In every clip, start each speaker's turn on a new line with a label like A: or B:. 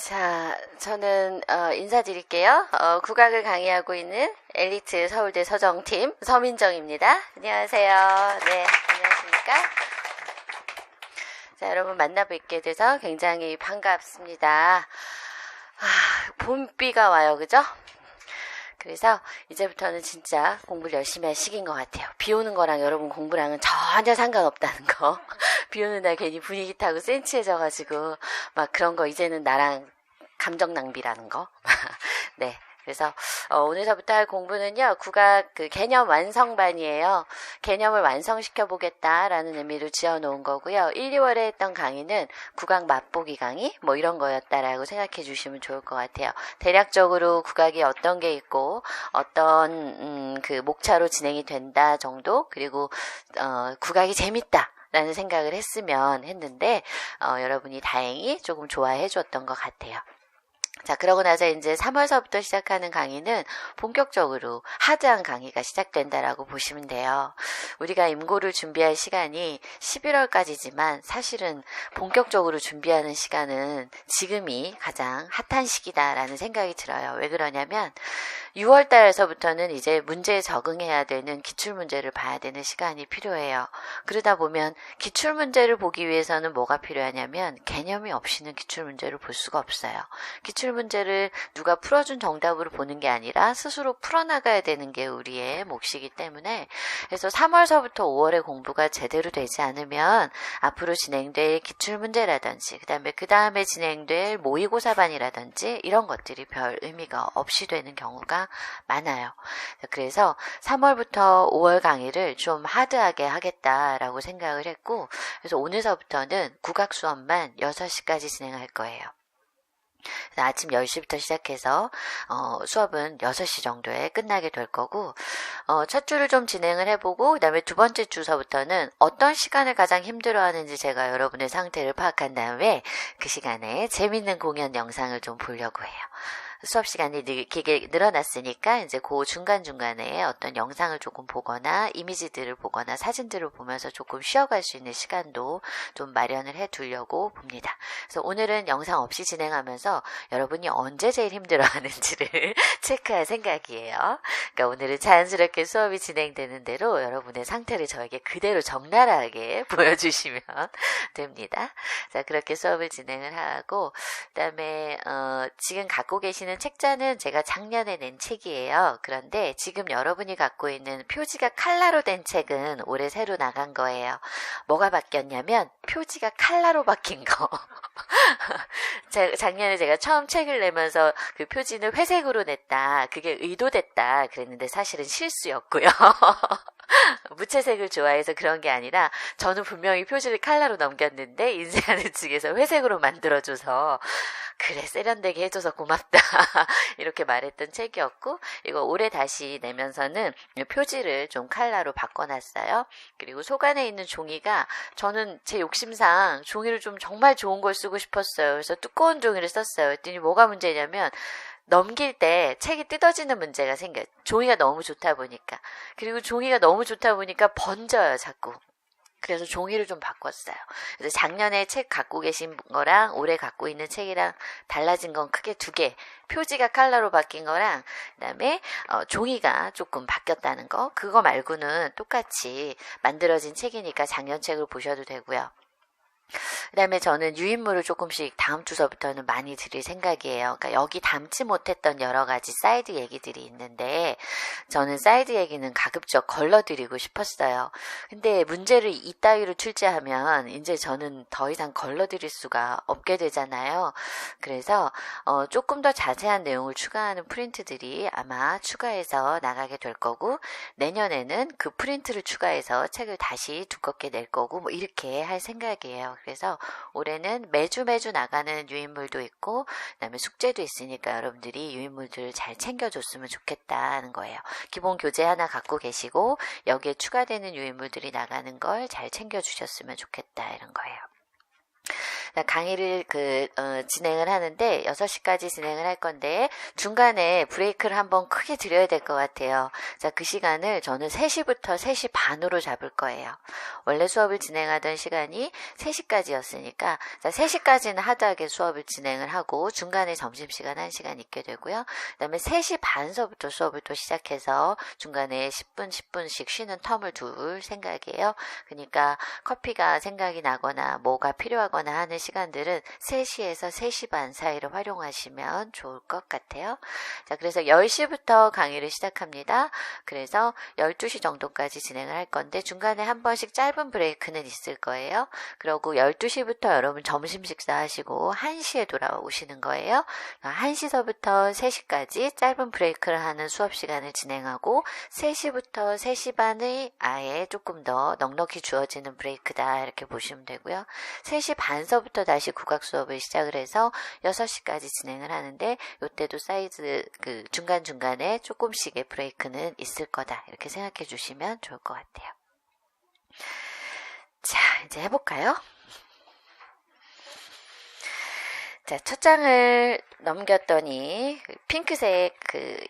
A: 자, 저는 인사드릴게요. 국악을 강의하고 있는 엘리트 서울대 서정팀 서민정입니다. 안녕하세요. 네, 안녕하십니까? 자, 여러분 만나뵙게 돼서 굉장히 반갑습니다. 봄비가 와요, 그죠? 그래서 이제부터는 진짜 공부를 열심히 할 시기인 것 같아요. 비 오는 거랑 여러분 공부랑은 전혀 상관없다는 거. 비 오는 날 괜히 분위기 타고 센치해져가지고 막 그런 거 이제는 나랑 감정 낭비라는 거. 네. 그래서 오늘서부터 할 공부는요, 국악 개념 완성반이에요. 개념을 완성시켜 보겠다라는 의미로 지어놓은 거고요. 1, 2월에 했던 강의는 국악 맛보기 강의 뭐 이런 거였다라고 생각해 주시면 좋을 것 같아요. 대략적으로 국악이 어떤 게 있고 어떤 그 목차로 진행이 된다 정도, 그리고 국악이 재밌다 라는 생각을 했는데 여러분이 다행히 조금 좋아해 줬던 것 같아요. 자, 그러고 나서 이제 3월서부터 시작하는 강의는 본격적으로 하드한 강의가 시작된다라고 보시면 돼요. 우리가 임고를 준비할 시간이 11월까지지만 사실은 본격적으로 준비하는 시간은 지금이 가장 핫한 시기다라는 생각이 들어요. 왜 그러냐면 6월 달에서부터는 이제 문제에 적응해야 되는 기출문제를 봐야 되는 시간이 필요해요. 그러다 보면 기출문제를 보기 위해서는 뭐가 필요하냐면 개념이 없이는 기출문제를 볼 수가 없어요. 기출문제를 누가 풀어준 정답으로 보는 게 아니라 스스로 풀어나가야 되는 게 우리의 몫이기 때문에, 그래서 3월서부터 5월에 공부가 제대로 되지 않으면 앞으로 진행될 기출문제라든지 그 다음에 진행될 모의고사반이라든지 이런 것들이 별 의미가 없이 되는 경우가 많아요. 그래서 3월부터 5월 강의를 좀 하드하게 하겠다라고 생각을 했고, 그래서 오늘서부터는 국악 수업만 6시까지 진행할 거예요. 아침 10시부터 시작해서 수업은 6시 정도에 끝나게 될 거고, 첫 주를 좀 진행을 해보고, 그 다음에 두 번째 주서부터는 어떤 시간을 가장 힘들어하는지 제가 여러분의 상태를 파악한 다음에 그 시간에 재밌는 공연 영상을 좀 보려고 해요. 수업 시간이 길게 늘어났으니까 이제 그 중간중간에 어떤 영상을 조금 보거나 이미지들을 보거나 사진들을 보면서 조금 쉬어갈 수 있는 시간도 좀 마련을 해 두려고 봅니다. 그래서 오늘은 영상 없이 진행하면서 여러분이 언제 제일 힘들어하는지를 체크할 생각이에요. 그러니까 오늘은 자연스럽게 수업이 진행되는 대로 여러분의 상태를 저에게 그대로 적나라하게 보여주시면 됩니다. 자, 그렇게 수업을 진행을 하고, 그다음에 지금 갖고 계시는 책자는 제가 작년에 낸 책이에요. 그런데 지금 여러분이 갖고 있는 표지가 칼라로 된 책은 올해 새로 나간 거예요. 뭐가 바뀌었냐면 표지가 칼라로 바뀐 거. 작년에 제가 처음 책을 내면서 그 표지는 회색으로 냈다, 그게 의도됐다 그랬는데 사실은 실수였고요. 무채색을 좋아해서 그런 게 아니라 저는 분명히 표지를 칼라로 넘겼는데 인쇄하는 측에서 회색으로 만들어줘서 그래 세련되게 해줘서 고맙다 이렇게 말했던 책이었고, 이거 올해 다시 내면서는 표지를 좀 칼라로 바꿔놨어요. 그리고 속안에 있는 종이가, 저는 제 욕심상 종이를 좀 정말 좋은 걸 쓰고 싶었어요. 그래서 두꺼운 종이를 썼어요. 그랬더니 뭐가 문제냐면 넘길 때 책이 뜯어지는 문제가 생겨요. 종이가 너무 좋다 보니까. 그리고 종이가 너무 좋다 보니까 번져요, 자꾸. 그래서 종이를 좀 바꿨어요. 그래서 작년에 책 갖고 계신 거랑 올해 갖고 있는 책이랑 달라진 건 크게 두 개. 표지가 칼라로 바뀐 거랑 그다음에 종이가 조금 바뀌었다는 거. 그거 말고는 똑같이 만들어진 책이니까 작년 책을 보셔도 되고요. 그 다음에 저는 유인물을 조금씩 다음 주서부터는 많이 드릴 생각이에요. 그러니까 여기 담지 못했던 여러 가지 사이드 얘기들이 있는데, 저는 사이드 얘기는 가급적 걸러드리고 싶었어요. 근데 문제를 이따위로 출제하면 이제 저는 더 이상 걸러드릴 수가 없게 되잖아요. 그래서 조금 더 자세한 내용을 추가하는 프린트들이 아마 추가해서 나가게 될 거고, 내년에는 그 프린트를 추가해서 책을 다시 두껍게 낼 거고, 뭐 이렇게 할 생각이에요. 그래서 올해는 매주 나가는 유인물도 있고, 그다음에 숙제도 있으니까 여러분들이 유인물들을 잘 챙겨줬으면 좋겠다는 거예요. 기본 교재 하나 갖고 계시고 여기에 추가되는 유인물들이 나가는 걸 잘 챙겨주셨으면 좋겠다 이런 거예요. 강의를 진행을 하는데 6시까지 진행을 할 건데 중간에 브레이크를 한번 크게 드려야 될 것 같아요. 자, 그 시간을 저는 3시부터 3시 반으로 잡을 거예요. 원래 수업을 진행하던 시간이 3시까지였으니까 자, 3시까지는 하드하게 수업을 진행을 하고 중간에 점심시간 1시간 있게 되고요. 그 다음에 3시 반서부터 수업을 또 시작해서 중간에 10분, 10분씩 쉬는 텀을 둘 생각이에요. 그러니까 커피가 생각이 나거나 뭐가 필요하거나 하는 시간들은 3시에서 3시 반 사이를 활용하시면 좋을 것 같아요. 자, 그래서 10시부터 강의를 시작합니다. 그래서 12시 정도까지 진행을 할 건데 중간에 한 번씩 짧은 브레이크는 있을 거예요. 그리고 12시부터 여러분 점심 식사하시고 1시에 돌아오시는 거예요. 1시서부터 3시까지 짧은 브레이크를 하는 수업 시간을 진행하고 3시부터 3시 반의 아예 조금 더 넉넉히 주어지는 브레이크다 이렇게 보시면 되고요. 3시 반서부터 다시 국악 수업을 시작을 해서 6시까지 진행을 하는데 이때도 사이즈 중간중간에 조금씩의 브레이크는 있을 거다 이렇게 생각해 주시면 좋을 것 같아요. 자, 이제 해볼까요? 자, 첫 장을 넘겼더니 핑크색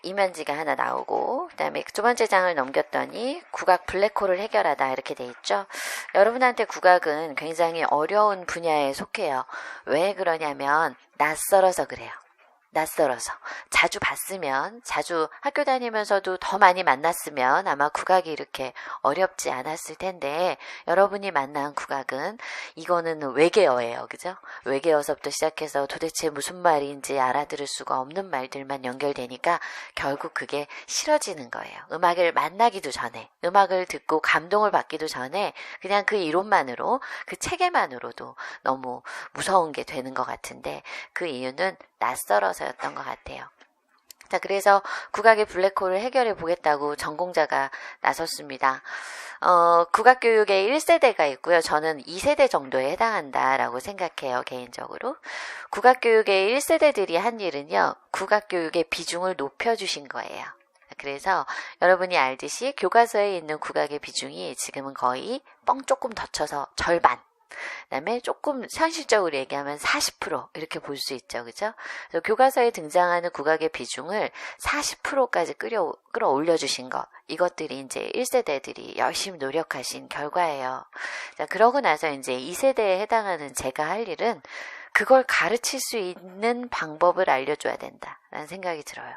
A: 이면지가 하나 나오고 그 다음에 두 번째 장을 넘겼더니 국악 블랙홀을 해결하다 이렇게 돼 있죠. 여러분한테 국악은 굉장히 어려운 분야에 속해요. 왜 그러냐면 낯설어서 그래요. 낯설어서 자주 봤으면 자주 학교 다니면서도 더 많이 만났으면 아마 국악이 이렇게 어렵지 않았을 텐데 여러분이 만난 국악은 이거는 외계어예요. 그죠? 외계어서부터 시작해서 도대체 무슨 말인지 알아들을 수가 없는 말들만 연결되니까 결국 그게 싫어지는 거예요. 음악을 만나기도 전에 음악을 듣고 감동을 받기도 전에 그냥 그 이론만으로 그 체계만으로도 너무 무서운 게 되는 것 같은데 그 이유는 낯설어서였던 것 같아요. 자, 그래서 국악의 블랙홀을 해결해 보겠다고 전공자가 나섰습니다. 국악교육에 1세대가 있고요. 저는 2세대 정도에 해당한다라고 생각해요, 개인적으로. 국악교육의 1세대들이 한 일은요, 국악교육의 비중을 높여주신 거예요. 그래서 여러분이 알듯이 교과서에 있는 국악의 비중이 지금은 거의 뻥 조금 더 쳐서 절반. 그다음에 조금 현실적으로 얘기하면 40% 이렇게 볼 수 있죠. 그죠? 그래서 교과서에 등장하는 국악의 비중을 40%까지 끌어올려 주신 것. 이것들이 이제 1세대들이 열심히 노력하신 결과예요. 자, 그러고 나서 이제 2세대에 해당하는 제가 할 일은 그걸 가르칠 수 있는 방법을 알려줘야 된다라는 생각이 들어요.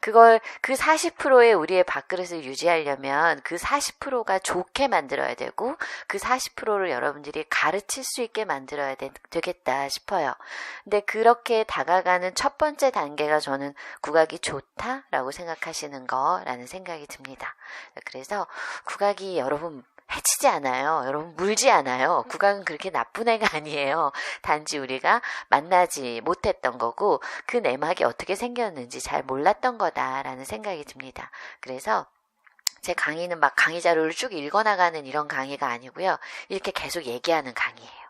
A: 그걸 그 40%의 우리의 밥그릇을 유지하려면 그 40%가 좋게 만들어야 되고 그 40%를 여러분들이 가르칠 수 있게 만들어야 되겠다 싶어요. 근데 그렇게 다가가는 첫 번째 단계가 저는 국악이 좋다라고 생각하시는 거라는 생각이 듭니다. 그래서 국악이 여러분 해치지 않아요. 여러분 물지 않아요. 국악은 그렇게 나쁜 애가 아니에요. 단지 우리가 만나지 못했던 거고 그 내막이 어떻게 생겼는지 잘 몰랐던 거다라는 생각이 듭니다. 그래서 제 강의는 막 강의 자료를 쭉 읽어나가는 이런 강의가 아니고요. 이렇게 계속 얘기하는 강의예요.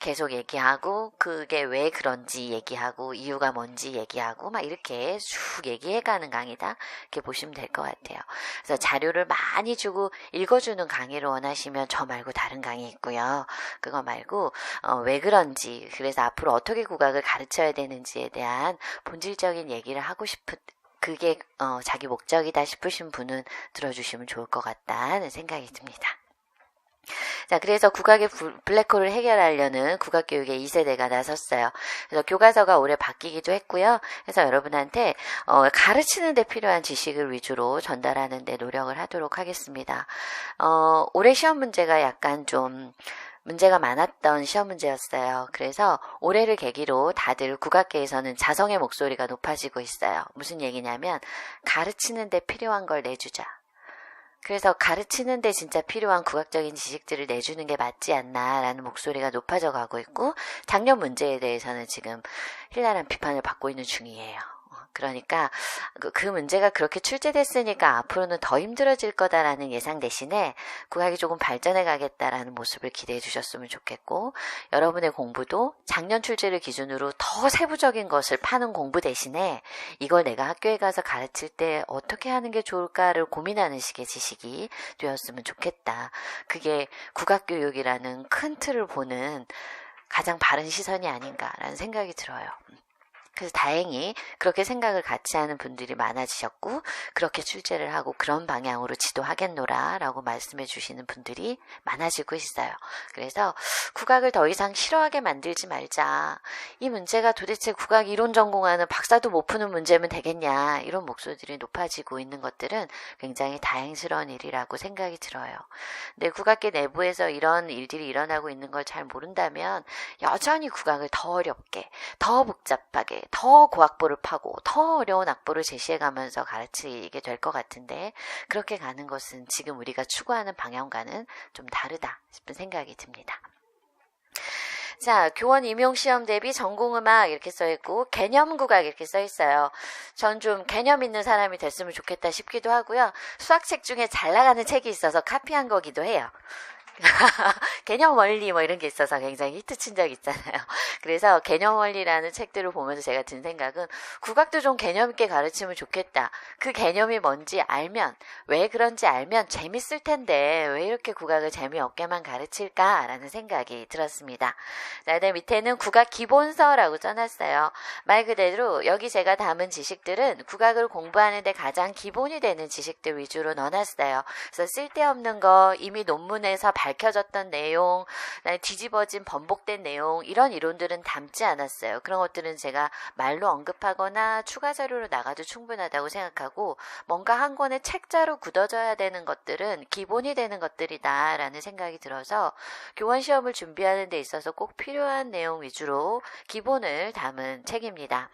A: 계속 얘기하고 그게 왜 그런지 얘기하고 이유가 뭔지 얘기하고 막 이렇게 쭉 얘기해가는 강의다 이렇게 보시면 될 것 같아요. 그래서 자료를 많이 주고 읽어주는 강의를 원하시면 저 말고 다른 강의 있고요. 그거 말고 왜 그런지 그래서 앞으로 어떻게 국악을 가르쳐야 되는지에 대한 본질적인 얘기를 하고 싶은 그게 자기 목적이다 싶으신 분은 들어주시면 좋을 것 같다는 생각이 듭니다. 자, 그래서 국악의 블랙홀을 해결하려는 국악교육의 2세대가 나섰어요. 그래서 교과서가 올해 바뀌기도 했고요. 그래서 여러분한테 가르치는 데 필요한 지식을 위주로 전달하는 데 노력을 하도록 하겠습니다. 올해 시험 문제가 약간 좀 문제가 많았던 시험 문제였어요. 그래서 올해를 계기로 다들 국악계에서는 자성의 목소리가 높아지고 있어요. 무슨 얘기냐면 가르치는 데 필요한 걸 내주자. 그래서 가르치는데 진짜 필요한 국악적인 지식들을 내주는 게 맞지 않나라는 목소리가 높아져 가고 있고 작년 문제에 대해서는 지금 힐날한 비판을 받고 있는 중이에요. 그러니까 그 문제가 그렇게 출제됐으니까 앞으로는 더 힘들어질 거다라는 예상 대신에 국악이 조금 발전해 가겠다라는 모습을 기대해 주셨으면 좋겠고 여러분의 공부도 작년 출제를 기준으로 더 세부적인 것을 파는 공부 대신에 이걸 내가 학교에 가서 가르칠 때 어떻게 하는 게 좋을까를 고민하는 식의 지식이 되었으면 좋겠다. 그게 국악교육이라는 큰 틀을 보는 가장 바른 시선이 아닌가라는 생각이 들어요. 그래서 다행히 그렇게 생각을 같이 하는 분들이 많아지셨고 그렇게 출제를 하고 그런 방향으로 지도하겠노라 라고 말씀해 주시는 분들이 많아지고 있어요. 그래서 국악을 더 이상 싫어하게 만들지 말자. 이 문제가 도대체 국악 이론 전공하는 박사도 못 푸는 문제면 되겠냐. 이런 목소리들이 높아지고 있는 것들은 굉장히 다행스러운 일이라고 생각이 들어요. 근데 국악계 내부에서 이런 일들이 일어나고 있는 걸 잘 모른다면 여전히 국악을 더 어렵게, 더 복잡하게, 더 고악보를 파고 더 어려운 악보를 제시해가면서 가르치게 될 것 같은데 그렇게 가는 것은 지금 우리가 추구하는 방향과는 좀 다르다 싶은 생각이 듭니다. 자, 교원 임용시험 대비 전공음악 이렇게 써있고 개념국악 이렇게 써있어요. 전 좀 개념 있는 사람이 됐으면 좋겠다 싶기도 하고요. 수학책 중에 잘 나가는 책이 있어서 카피한 거기도 해요. 개념 원리 뭐 이런 게 있어서 굉장히 히트 친 적 있잖아요. 그래서 개념 원리라는 책들을 보면서 제가 든 생각은 국악도 좀 개념 있게 가르치면 좋겠다. 그 개념이 뭔지 알면, 왜 그런지 알면 재밌을 텐데 왜 이렇게 국악을 재미없게만 가르칠까라는 생각이 들었습니다. 자, 그다음 밑에는 국악 기본서라고 써놨어요. 말 그대로 여기 제가 담은 지식들은 국악을 공부하는 데 가장 기본이 되는 지식들 위주로 넣어놨어요. 그래서 쓸데없는 거, 이미 논문에서 밝혀졌던 내용, 뒤집어진 번복된 내용 이런 이론들은 담지 않았어요. 그런 것들은 제가 말로 언급하거나 추가 자료로 나가도 충분하다고 생각하고 뭔가 한 권의 책자로 굳어져야 되는 것들은 기본이 되는 것들이다 라는 생각이 들어서 교원 시험을 준비하는 데 있어서 꼭 필요한 내용 위주로 기본을 담은 책입니다.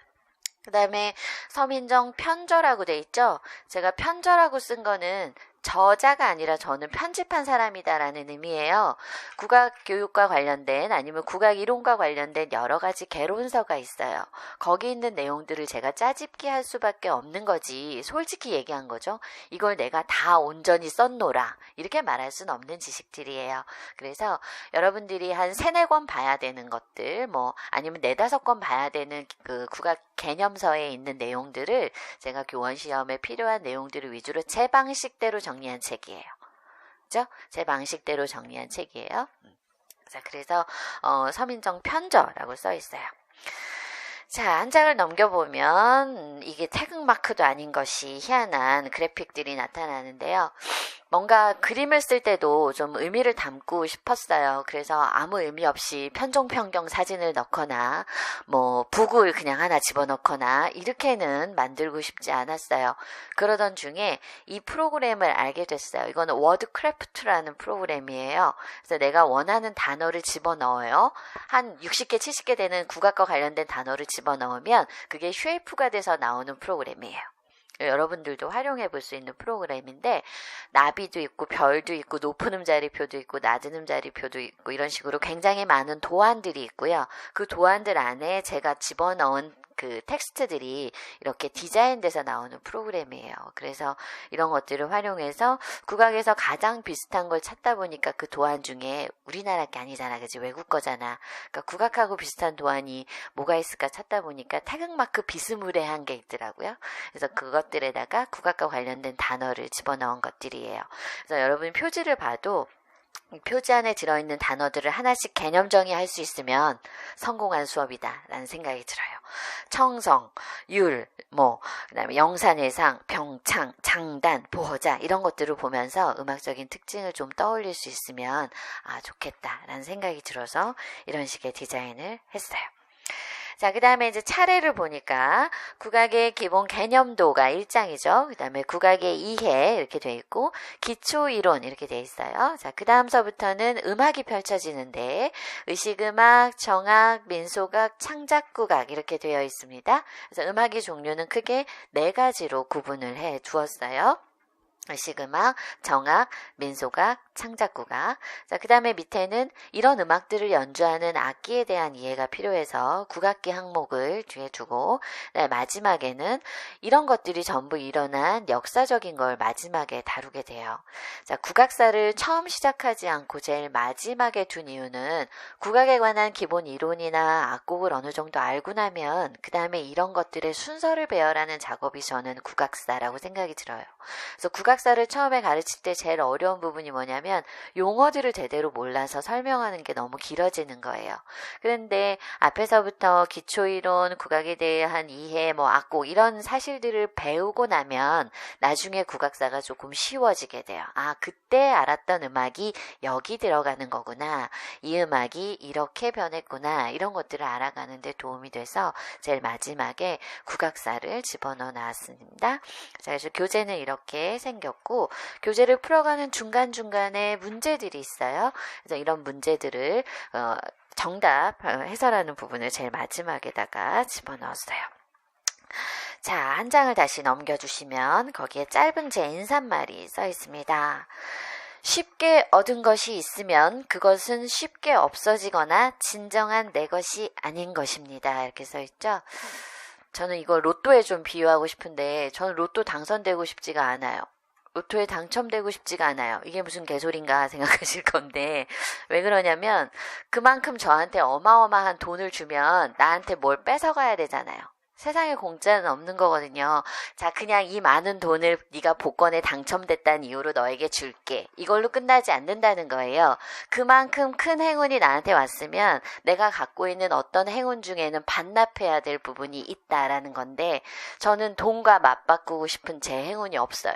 A: 그 다음에 서민정 편저라고 돼 있죠. 제가 편저라고 쓴 거는 저자가 아니라 저는 편집한 사람이다라는 의미예요. 국악 교육과 관련된 아니면 국악 이론과 관련된 여러 가지 개론서가 있어요. 거기 있는 내용들을 제가 짜집기 할 수밖에 없는 거지. 솔직히 얘기한 거죠. 이걸 내가 다 온전히 썼노라. 이렇게 말할 수는 없는 지식들이에요. 그래서 여러분들이 한 3-4권 봐야 되는 것들, 뭐 아니면 4-5권 봐야 되는 그 국악 개념서에 있는 내용들을 제가 교원 시험에 필요한 내용들을 위주로 제 방식대로 정리한 책이에요. 그죠? 제 방식대로 정리한 책이에요. 자, 그래서 서민정 편저라고 써 있어요. 자, 한 장을 넘겨보면 이게 태극마크도 아닌 것이 희한한 그래픽들이 나타나는데요. 뭔가 그림을 쓸 때도 좀 의미를 담고 싶었어요. 그래서 아무 의미 없이 편종평경 사진을 넣거나 뭐 북을 그냥 하나 집어넣거나 이렇게는 만들고 싶지 않았어요. 그러던 중에 이 프로그램을 알게 됐어요. 이거는 워드크래프트라는 프로그램이에요. 그래서 내가 원하는 단어를 집어넣어요. 한 60개, 70개 되는 국악과 관련된 단어를 집어넣으면 그게 쉐이프가 돼서 나오는 프로그램이에요. 여러분들도 활용해 볼 수 있는 프로그램인데 나비도 있고 별도 있고 높은 음자리표도 있고 낮은 음자리표도 있고 이런 식으로 굉장히 많은 도안들이 있고요. 그 도안들 안에 제가 집어넣은 그 텍스트들이 이렇게 디자인돼서 나오는 프로그램이에요. 그래서 이런 것들을 활용해서 국악에서 가장 비슷한 걸 찾다 보니까 그 도안 중에 우리나라 게 아니잖아. 그치? 외국 거잖아. 그러니까 국악하고 비슷한 도안이 뭐가 있을까 찾다 보니까 태극마크 비스무리한 게 있더라고요. 그래서 그것들에다가 국악과 관련된 단어를 집어넣은 것들이에요. 그래서 여러분 표지를 봐도 이 표지 안에 들어있는 단어들을 하나씩 개념 정의할 수 있으면 성공한 수업이다 라는 생각이 들어요. 청성, 율, 그다음에 영산회상, 병창, 장단, 보호자 이런 것들을 보면서 음악적인 특징을 좀 떠올릴 수 있으면 좋겠다 라는 생각이 들어서 이런 식의 디자인을 했어요. 자, 그 다음에 이제 차례를 보니까 국악의 기본 개념도가 1장이죠. 그 다음에 국악의 이해 이렇게 돼 있고 기초이론 이렇게 돼 있어요. 자, 그 다음서부터는 음악이 펼쳐지는데 의식음악, 정악, 민속악, 창작국악 이렇게 되어 있습니다. 그래서 음악의 종류는 크게 4가지로 구분을 해 두었어요. 의식음악, 정악, 민속악, 창작국악. 자, 그 다음에 밑에는 이런 음악들을 연주하는 악기에 대한 이해가 필요해서 국악기 항목을 뒤에 두고 마지막에는 이런 것들이 전부 일어난 역사적인 걸 마지막에 다루게 돼요. 자, 국악사를 처음 시작하지 않고 제일 마지막에 둔 이유는 국악에 관한 기본 이론이나 악곡을 어느 정도 알고 나면 그 다음에 이런 것들의 순서를 배열하는 작업이 저는 국악사라고 생각이 들어요. 그래서 국악사를 처음에 가르칠 때 제일 어려운 부분이 뭐냐면 용어들을 제대로 몰라서 설명하는 게 너무 길어지는 거예요. 그런데 앞에서부터 기초이론, 국악에 대한 이해, 악곡 이런 사실들을 배우고 나면 나중에 국악사가 조금 쉬워지게 돼요. 아, 그때 알았던 음악이 여기 들어가는 거구나. 이 음악이 이렇게 변했구나. 이런 것들을 알아가는 데 도움이 돼서 제일 마지막에 국악사를 집어넣어 놨습니다. 자, 그래서 교재는 이렇게 생겼고 교재를 풀어가는 중간중간에 문제들이 있어요. 그래서 이런 문제들을 정답 해설하는 부분을 제일 마지막에다가 집어넣었어요. 자, 한 장을 다시 넘겨주시면 거기에 짧은 제 인사말이 써 있습니다. 쉽게 얻은 것이 있으면 그것은 쉽게 없어지거나 진정한 내 것이 아닌 것입니다. 이렇게 써 있죠. 저는 이거 로또에 좀 비유하고 싶은데 저는 로또 당선되고 싶지가 않아요. 로또에 당첨되고 싶지가 않아요. 이게 무슨 개소리인가 생각하실 건데 왜 그러냐면 그만큼 저한테 어마어마한 돈을 주면 나한테 뭘 뺏어가야 되잖아요. 세상에 공짜는 없는 거거든요. 자, 그냥 이 많은 돈을 네가 복권에 당첨됐다는 이유로 너에게 줄게. 이걸로 끝나지 않는다는 거예요. 그만큼 큰 행운이 나한테 왔으면 내가 갖고 있는 어떤 행운 중에는 반납해야 될 부분이 있다라는 건데 저는 돈과 맞바꾸고 싶은 제 행운이 없어요.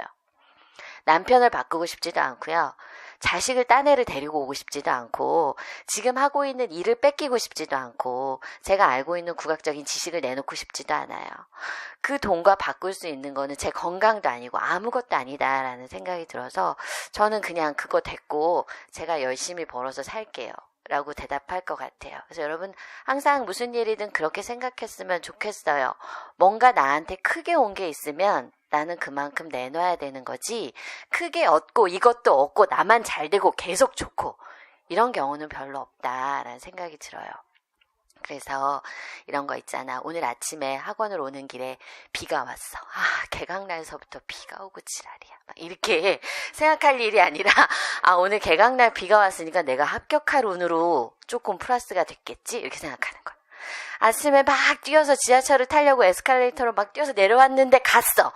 A: 남편을 바꾸고 싶지도 않고요. 자식을 딴 애를 데리고 오고 싶지도 않고 지금 하고 있는 일을 뺏기고 싶지도 않고 제가 알고 있는 국악적인 지식을 내놓고 싶지도 않아요. 그 돈과 바꿀 수 있는 거는 제 건강도 아니고 아무것도 아니다라는 생각이 들어서 저는 그냥 그거 됐고 제가 열심히 벌어서 살게요. 라고 대답할 것 같아요. 그래서 여러분 항상 무슨 일이든 그렇게 생각했으면 좋겠어요. 뭔가 나한테 크게 온 게 있으면 나는 그만큼 내놔야 되는 거지 크게 얻고 이것도 얻고 나만 잘 되고 계속 좋고 이런 경우는 별로 없다라는 생각이 들어요. 그래서 이런 거 있잖아. 오늘 아침에 학원을 오는 길에 비가 왔어. 아, 개강날서부터 비가 오고 지랄이야. 막 이렇게 생각할 일이 아니라 오늘 개강날 비가 왔으니까 내가 합격할 운으로 조금 플러스가 됐겠지? 이렇게 생각하는 거야. 아침에 막 뛰어서 지하철을 타려고 에스컬레이터로 막 뛰어서 내려왔는데 갔어.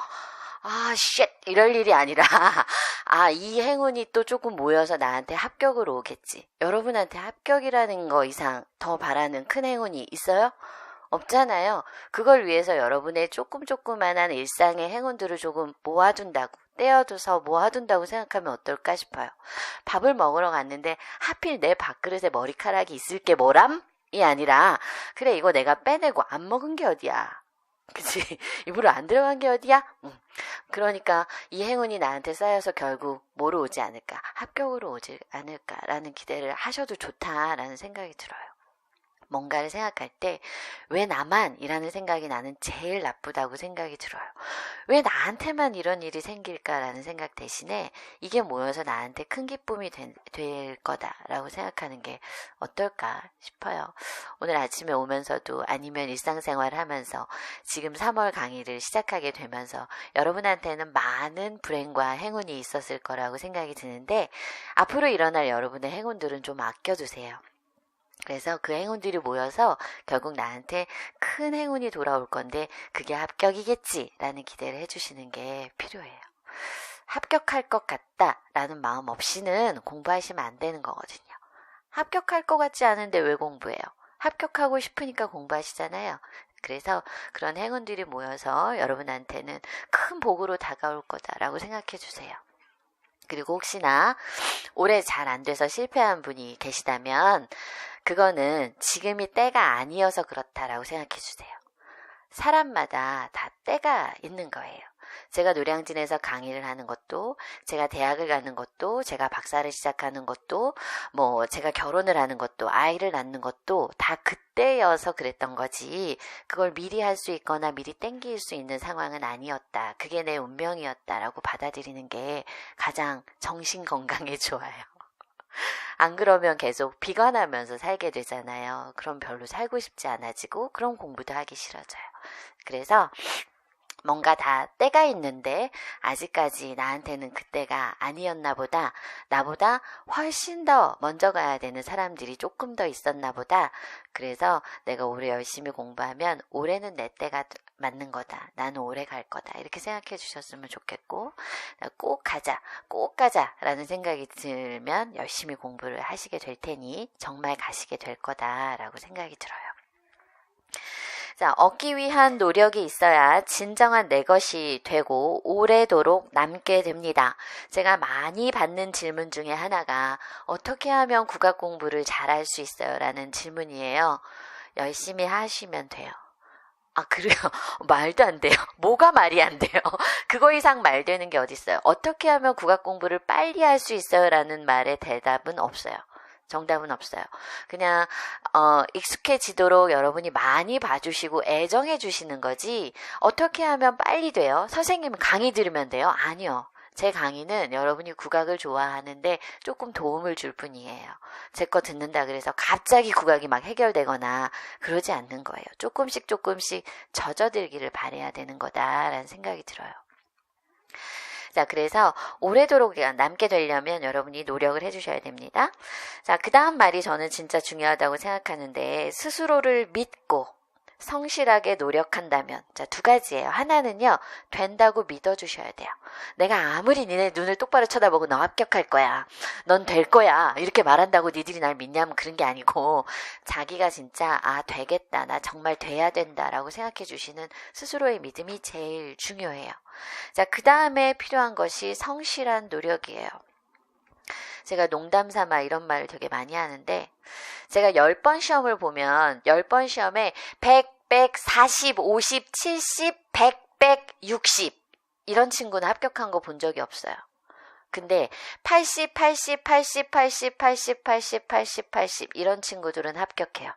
A: 쉣 이럴 일이 아니라 이 행운이 또 조금 모여서 나한테 합격으로 오겠지. 여러분한테 합격이라는 거 이상 더 바라는 큰 행운이 있어요? 없잖아요. 그걸 위해서 여러분의 조금만한 일상의 행운들을 조금 모아둔다고 떼어둬서 모아둔다고 생각하면 어떨까 싶어요. 밥을 먹으러 갔는데 하필 내 밥그릇에 머리카락이 있을 게 뭐람? 이 아니라 그래 이거 내가 빼내고 안 먹은 게 어디야. 그치? 입으로 안 들어간 게 어디야? 그러니까 이 행운이 나한테 쌓여서 결국 뭐로 오지 않을까? 합격으로 오지 않을까라는 기대를 하셔도 좋다라는 생각이 들어요. 뭔가를 생각할 때 왜 나만? 이라는 생각이 나는 제일 나쁘다고 생각이 들어요. 왜 나한테만 이런 일이 생길까라는 생각 대신에 이게 모여서 나한테 큰 기쁨이 될 거다라고 생각하는 게 어떨까 싶어요. 오늘 아침에 오면서도 아니면 일상생활을 하면서 지금 3월 강의를 시작하게 되면서 여러분한테는 많은 불행과 행운이 있었을 거라고 생각이 드는데 앞으로 일어날 여러분의 행운들은 좀 아껴두세요. 그래서 그 행운들이 모여서 결국 나한테 큰 행운이 돌아올 건데 그게 합격이겠지라는 기대를 해주시는 게 필요해요. 합격할 것 같다라는 마음 없이는 공부하시면 안 되는 거거든요. 합격할 것 같지 않은데 왜 공부해요? 합격하고 싶으니까 공부하시잖아요. 그래서 그런 행운들이 모여서 여러분한테는 큰 복으로 다가올 거다라고 생각해 주세요. 그리고 혹시나 올해 잘 안 돼서 실패한 분이 계시다면 그거는 지금이 때가 아니어서 그렇다라고 생각해 주세요. 사람마다 다 때가 있는 거예요. 제가 노량진에서 강의를 하는 것도, 제가 대학을 가는 것도, 제가 박사를 시작하는 것도, 제가 결혼을 하는 것도, 아이를 낳는 것도 다 그때여서 그랬던 거지. 그걸 미리 할 수 있거나 미리 땡길 수 있는 상황은 아니었다. 그게 내 운명이었다라고 받아들이는 게 가장 정신 건강에 좋아요. 안 그러면 계속 비관하면서 살게 되잖아요. 그럼 별로 살고 싶지 않아지고 그런 공부도 하기 싫어져요. 그래서 뭔가 다 때가 있는데 아직까지 나한테는 그때가 아니었나 보다. 나보다 훨씬 더 먼저 가야 되는 사람들이 조금 더 있었나 보다. 그래서 내가 올해 열심히 공부하면 올해는 내 때가 맞는 거다. 나는 오래 갈 거다. 이렇게 생각해 주셨으면 좋겠고, 꼭 가자 라는 생각이 들면 열심히 공부를 하시게 될 테니 정말 가시게 될 거다라고 생각이 들어요. 자, 얻기 위한 노력이 있어야 진정한 내 것이 되고 오래도록 남게 됩니다. 제가 많이 받는 질문 중에 하나가 어떻게 하면 국악 공부를 잘할 수 있어요? 라는 질문이에요. 열심히 하시면 돼요. 아, 그래요? 말도 안 돼요. 뭐가 말이 안 돼요? 그거 이상 말 되는 게 어딨어요? 어떻게 하면 국악 공부를 빨리 할 수 있어요? 라는 말의 대답은 없어요. 정답은 없어요. 그냥 익숙해지도록 여러분이 많이 봐주시고 애정해 주시는 거지 어떻게 하면 빨리 돼요? 선생님 강의 들으면 돼요? 아니요. 제 강의는 여러분이 국악을 좋아하는데 조금 도움을 줄 뿐이에요. 제 거 듣는다 그래서 갑자기 국악이 막 해결되거나 그러지 않는 거예요. 조금씩 젖어들기를 바라야 되는 거다라는 생각이 들어요. 자, 그래서 오래도록 남게 되려면 여러분이 노력을 해주셔야 됩니다. 자, 그 다음 말이 저는 진짜 중요하다고 생각하는데 스스로를 믿고 성실하게 노력한다면 자, 두 가지예요. 하나는요, 된다고 믿어주셔야 돼요. 내가 아무리 니네 눈을 똑바로 쳐다보고 너 합격할 거야, 넌 될 거야 이렇게 말한다고 니들이 날 믿냐면 그런 게 아니고 자기가 진짜 되겠다, 나 정말 돼야 된다라고 생각해 주시는 스스로의 믿음이 제일 중요해요. 자, 그 다음에 필요한 것이 성실한 노력이에요. 제가 농담 삼아 이런 말을 되게 많이 하는데 제가 10번 시험을 보면 10번 시험에 100, 140, 50, 70, 100, 160 이런 친구는 합격한 거 본 적이 없어요. 근데 80, 80, 80, 80, 80, 80, 80, 80 이런 친구들은 합격해요.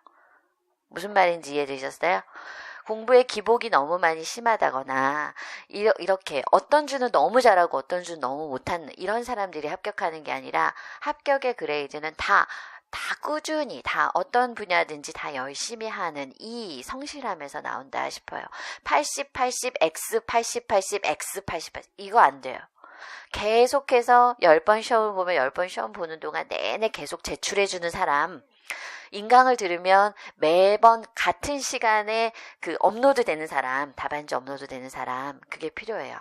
A: 무슨 말인지 이해되셨어요? 공부에 기복이 너무 많이 심하다거나 이렇게 어떤 주는 너무 잘하고 어떤 주는 너무 못하는 이런 사람들이 합격하는 게 아니라 합격의 그레이드는 다 꾸준히 다 어떤 분야든지 다 열심히 하는 이 성실함에서 나온다 싶어요. 80, 80, X, 80, 80, X, 80, 80 이거 안 돼요. 계속해서 10번 시험을 보면 10번 시험 보는 동안 내내 계속 제출해주는 사람, 인강을 들으면 매번 같은 시간에 그 업로드 되는 사람, 답안지 업로드 되는 사람, 그게 필요해요.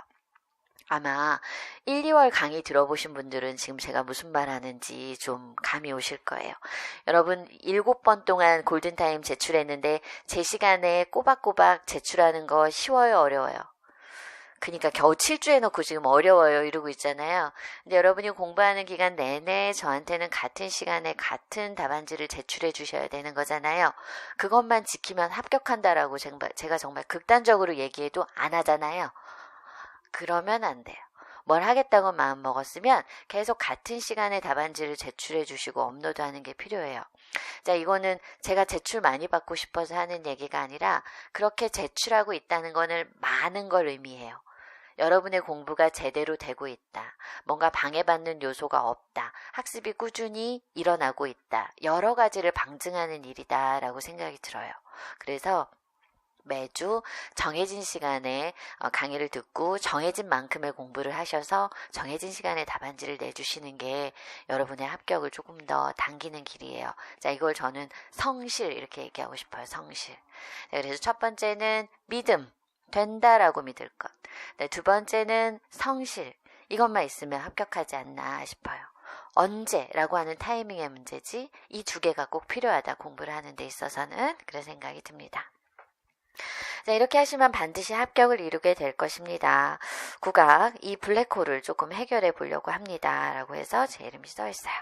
A: 아마 1, 2월 강의 들어보신 분들은 지금 제가 무슨 말 하는지 좀 감이 오실 거예요. 여러분 7번 동안 골든타임 제출했는데 제 시간에 꼬박꼬박 제출하는 거 쉬워요, 어려워요? 그러니까 겨우 7주 해놓고 지금 어려워요 이러고 있잖아요. 근데 여러분이 공부하는 기간 내내 저한테는 같은 시간에 같은 답안지를 제출해 주셔야 되는 거잖아요. 그것만 지키면 합격한다라고 제가 정말 극단적으로 얘기해도 안 하잖아요. 그러면 안 돼요. 뭘 하겠다고 마음 먹었으면 계속 같은 시간에 답안지를 제출해 주시고 업로드하는 게 필요해요. 자, 이거는 제가 제출 많이 받고 싶어서 하는 얘기가 아니라 그렇게 제출하고 있다는 거는 많은 걸 의미해요. 여러분의 공부가 제대로 되고 있다. 뭔가 방해받는 요소가 없다. 학습이 꾸준히 일어나고 있다. 여러 가지를 방증하는 일이다라고 생각이 들어요. 그래서 매주 정해진 시간에 강의를 듣고 정해진 만큼의 공부를 하셔서 정해진 시간에 답안지를 내주시는 게 여러분의 합격을 조금 더 당기는 길이에요. 자, 이걸 저는 성실 이렇게 얘기하고 싶어요. 성실. 그래서 첫 번째는 믿음. 된다라고 믿을 것. 네, 두 번째는 성실. 이것만 있으면 합격하지 않나 싶어요. 언제라고 하는 타이밍의 문제지 이 두 개가 꼭 필요하다. 공부를 하는 데 있어서는 그런 생각이 듭니다. 자, 이렇게 하시면 반드시 합격을 이루게 될 것입니다. 국악 이 블랙홀을 조금 해결해 보려고 합니다. 라고 해서 제 이름이 써 있어요.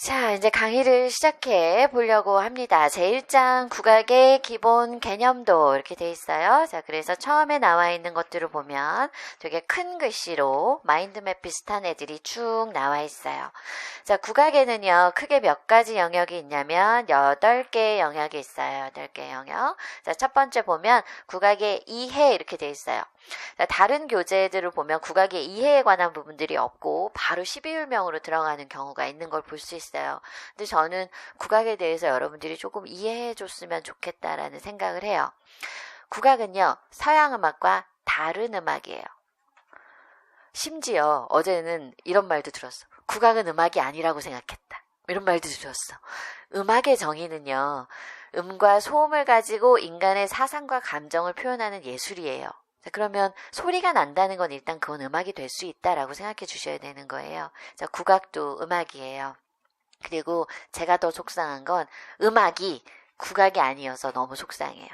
A: 자, 이제 강의를 시작해 보려고 합니다. 제1장 국악의 기본 개념도 이렇게 돼 있어요. 자, 그래서 처음에 나와 있는 것들을 보면 되게 큰 글씨로 마인드맵 비슷한 애들이 쭉 나와 있어요. 자, 국악에는요, 크게 몇 가지 영역이 있냐면 8개의 영역이 있어요. 8개의 영역. 자, 첫 번째 보면 국악의 이해 이렇게 돼 있어요. 자, 다른 교재들을 보면 국악의 이해에 관한 부분들이 없고 바로 12율명으로 들어가는 경우가 있는 걸 볼 수 있어요. 근데 저는 국악에 대해서 여러분들이 조금 이해해 줬으면 좋겠다라는 생각을 해요. 국악은요, 서양 음악과 다른 음악이에요. 심지어 어제는 이런 말도 들었어. 국악은 음악이 아니라고 생각했다. 이런 말도 들었어. 음악의 정의는요, 음과 소음을 가지고 인간의 사상과 감정을 표현하는 예술이에요. 자, 그러면 소리가 난다는 건 일단 그건 음악이 될 수 있다라고 생각해 주셔야 되는 거예요. 자, 국악도 음악이에요. 그리고 제가 더 속상한 건 음악이 국악이 아니어서 너무 속상해요.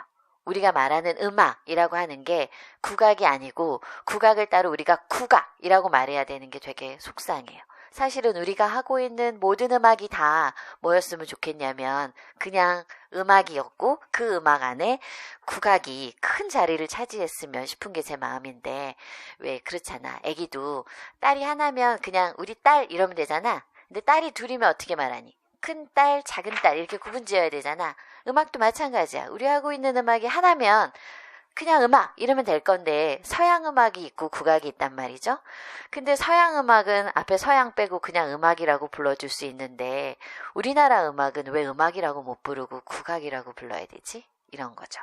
A: 우리가 말하는 음악이라고 하는 게 국악이 아니고 국악을 따로 우리가 국악이라고 말해야 되는 게 되게 속상해요. 사실은 우리가 하고 있는 모든 음악이 다 뭐였으면 좋겠냐면 그냥 음악이었고 그 음악 안에 국악이 큰 자리를 차지했으면 싶은 게 제 마음인데 왜 그렇잖아. 애기도 딸이 하나면 그냥 우리 딸 이러면 되잖아. 근데 딸이 둘이면 어떻게 말하니? 큰 딸, 작은 딸 이렇게 구분 지어야 되잖아. 음악도 마찬가지야. 우리 하고 있는 음악이 하나면 그냥 음악 이러면 될 건데 서양 음악이 있고 국악이 있단 말이죠. 근데 서양 음악은 앞에 서양 빼고 그냥 음악이라고 불러줄 수 있는데 우리나라 음악은 왜 음악이라고 못 부르고 국악이라고 불러야 되지? 이런 거죠.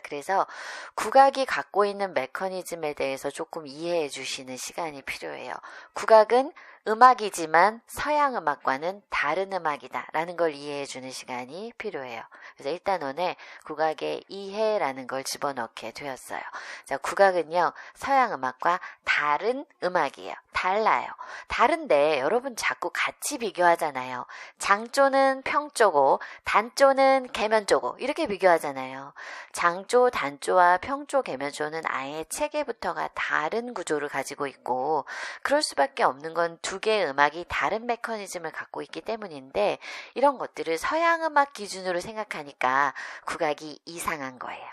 A: 그래서 국악이 갖고 있는 메커니즘에 대해서 조금 이해해 주시는 시간이 필요해요. 국악은 음악이지만 서양 음악과는 다른 음악이다 라는 걸 이해해 주는 시간이 필요해요. 그래서 일단 오늘 국악의 이해라는 걸 집어넣게 되었어요. 자, 국악은요 서양 음악과 다른 음악이에요. 달라요. 다른데 여러분 자꾸 같이 비교하잖아요. 장조는 평조고 단조는 계면조고 이렇게 비교하잖아요. 장조, 단조와 평조, 계면조는 아예 체계부터가 다른 구조를 가지고 있고 그럴 수밖에 없는 건 두 개의 음악이 다른 메커니즘을 갖고 있기 때문인데 이런 것들을 서양 음악 기준으로 생각하니까 국악이 이상한 거예요.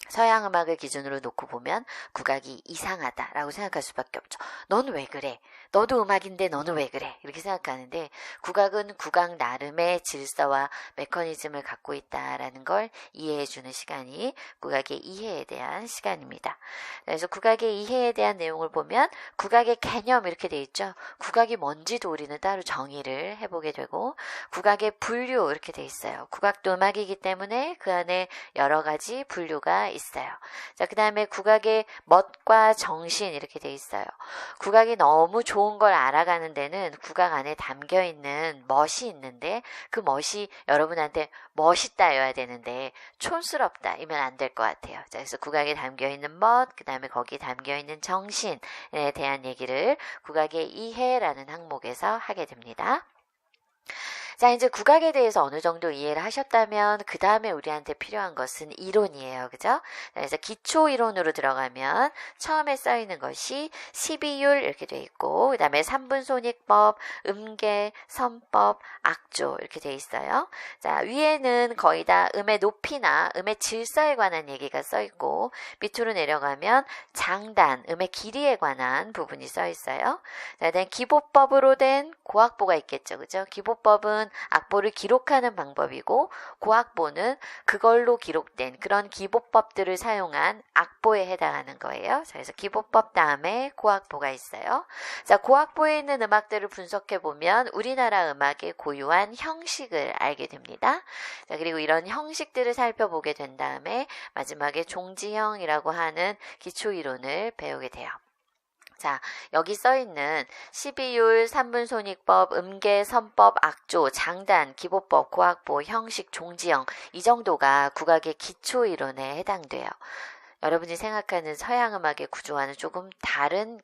A: 서양 음악을 기준으로 놓고 보면 국악이 이상하다라고 생각할 수밖에 없죠. 넌 왜 그래? 너도 음악인데 너는 왜 그래? 이렇게 생각하는데 국악은 국악 나름의 질서와 메커니즘을 갖고 있다라는 걸 이해해주는 시간이 국악의 이해에 대한 시간입니다. 그래서 국악의 이해에 대한 내용을 보면 국악의 개념 이렇게 돼 있죠. 국악이 뭔지도 우리는 따로 정의를 해보게 되고 국악의 분류 이렇게 돼 있어요. 국악도 음악이기 때문에 그 안에 여러 가지 분류가 있어요. 자, 그 다음에 국악의 멋과 정신 이렇게 돼 있어요. 국악이 너무 좋은 걸 알아가는 데는 국악 안에 담겨 있는 멋이 있는데 그 멋이 여러분한테 멋있다여야 되는데 촌스럽다 이면 안 될 것 같아요. 자, 그래서 국악에 담겨 있는 멋, 그 다음에 거기에 담겨 있는 정신에 대한 얘기를 국악의 이해라는 항목에서 하게 됩니다. 자, 이제 국악에 대해서 어느 정도 이해를 하셨다면 그 다음에 우리한테 필요한 것은 이론이에요. 그죠? 그래서 기초 이론으로 들어가면 처음에 써 있는 것이 12율 이렇게 돼 있고 그 다음에 3분 손익법, 음계, 선법, 악조 이렇게 돼 있어요. 자, 위에는 거의 다 음의 높이나 음의 질서에 관한 얘기가 써 있고 밑으로 내려가면 장단, 음의 길이에 관한 부분이 써 있어요. 자, 그다음 기보법으로 된 고악보가 있겠죠. 그죠? 기보법은 악보를 기록하는 방법이고 고악보는 그걸로 기록된 그런 기보법들을 사용한 악보에 해당하는 거예요. 자, 그래서 기보법 다음에 고악보가 있어요. 자, 고악보에 있는 음악들을 분석해 보면 우리나라 음악의 고유한 형식을 알게 됩니다. 자, 그리고 이런 형식들을 살펴보게 된 다음에 마지막에 종지형이라고 하는 기초 이론을 배우게 돼요. 자, 여기 써있는 12율, 3분 손익법, 음계, 선법, 악조, 장단, 기보법, 고악보, 형식, 종지형 이 정도가 국악의 기초 이론에 해당돼요. 여러분이 생각하는 서양 음악의 구조와는 조금 다른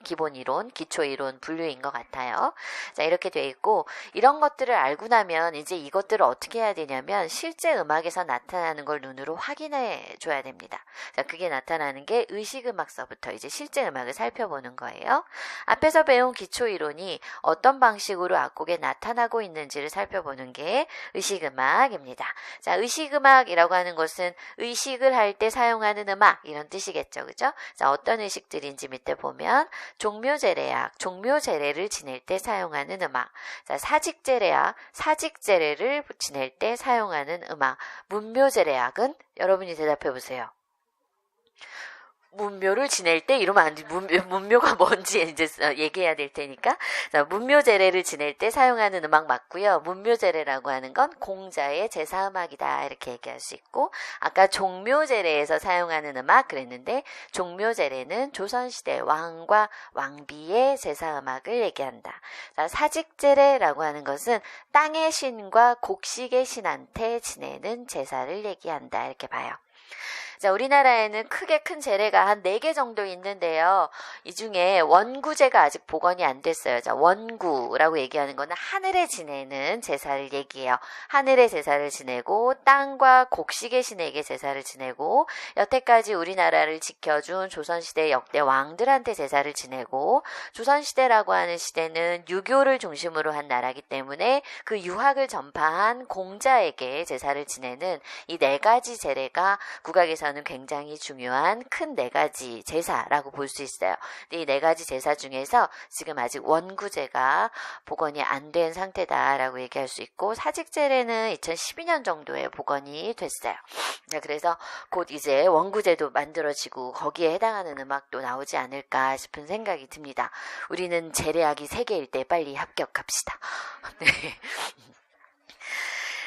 A: 기본 이론, 기초 이론 분류인 것 같아요. 자, 이렇게 돼 있고 이런 것들을 알고 나면 이제 이것들을 어떻게 해야 되냐면 실제 음악에서 나타나는 걸 눈으로 확인해 줘야 됩니다. 자, 그게 나타나는 게 의식음악서부터 이제 실제 음악을 살펴보는 거예요. 앞에서 배운 기초 이론이 어떤 방식으로 악곡에 나타나고 있는지를 살펴보는 게 의식음악입니다. 자, 의식음악이라고 하는 것은 의식을 할 때 사용하는 음악 이런 뜻이겠죠. 그죠? 자, 어떤 의식들인지 밑에 보면 종묘제례악, 종묘제례를 지낼 때 사용하는 음악. 자, 사직제례악, 사직제례를 지낼 때 사용하는 음악. 문묘제례악은 여러분이 대답해 보세요. 문묘를 지낼 때 이러면 안 돼. 문묘가 뭔지 이제 얘기해야 될 테니까. 자, 문묘제례를 지낼 때 사용하는 음악 맞고요. 문묘제례라고 하는 건 공자의 제사음악이다 이렇게 얘기할 수 있고, 아까 종묘제례에서 사용하는 음악 그랬는데 종묘제례는 조선시대 왕과 왕비의 제사음악을 얘기한다. 자, 사직제례라고 하는 것은 땅의 신과 곡식의 신한테 지내는 제사를 얘기한다 이렇게 봐요. 자, 우리나라에는 크게 큰 제례가 한 4개 정도 있는데요. 이 중에 원구제가 아직 복원이 안 됐어요. 자, 원구라고 얘기하는 거는 하늘에 지내는 제사를 얘기해요. 하늘의 제사를 지내고 땅과 곡식의 신에게 제사를 지내고 여태까지 우리나라를 지켜준 조선시대 역대 왕들한테 제사를 지내고, 조선시대라고 하는 시대는 유교를 중심으로 한 나라이기 때문에 그 유학을 전파한 공자에게 제사를 지내는 이 4가지 제례가 국악에서는 굉장히 중요한 큰 4가지 제사라고 볼 수 있어요. 근데 이 4가지 제사 중에서 지금 아직 원구제가 복원이 안 된 상태다라고 얘기할 수 있고, 사직제례는 2012년 정도에 복원이 됐어요. 자, 그래서 곧 이제 원구제도 만들어지고 거기에 해당하는 음악도 나오지 않을까 싶은 생각이 듭니다. 우리는 제례학이 세계일 때 빨리 합격합시다. 네.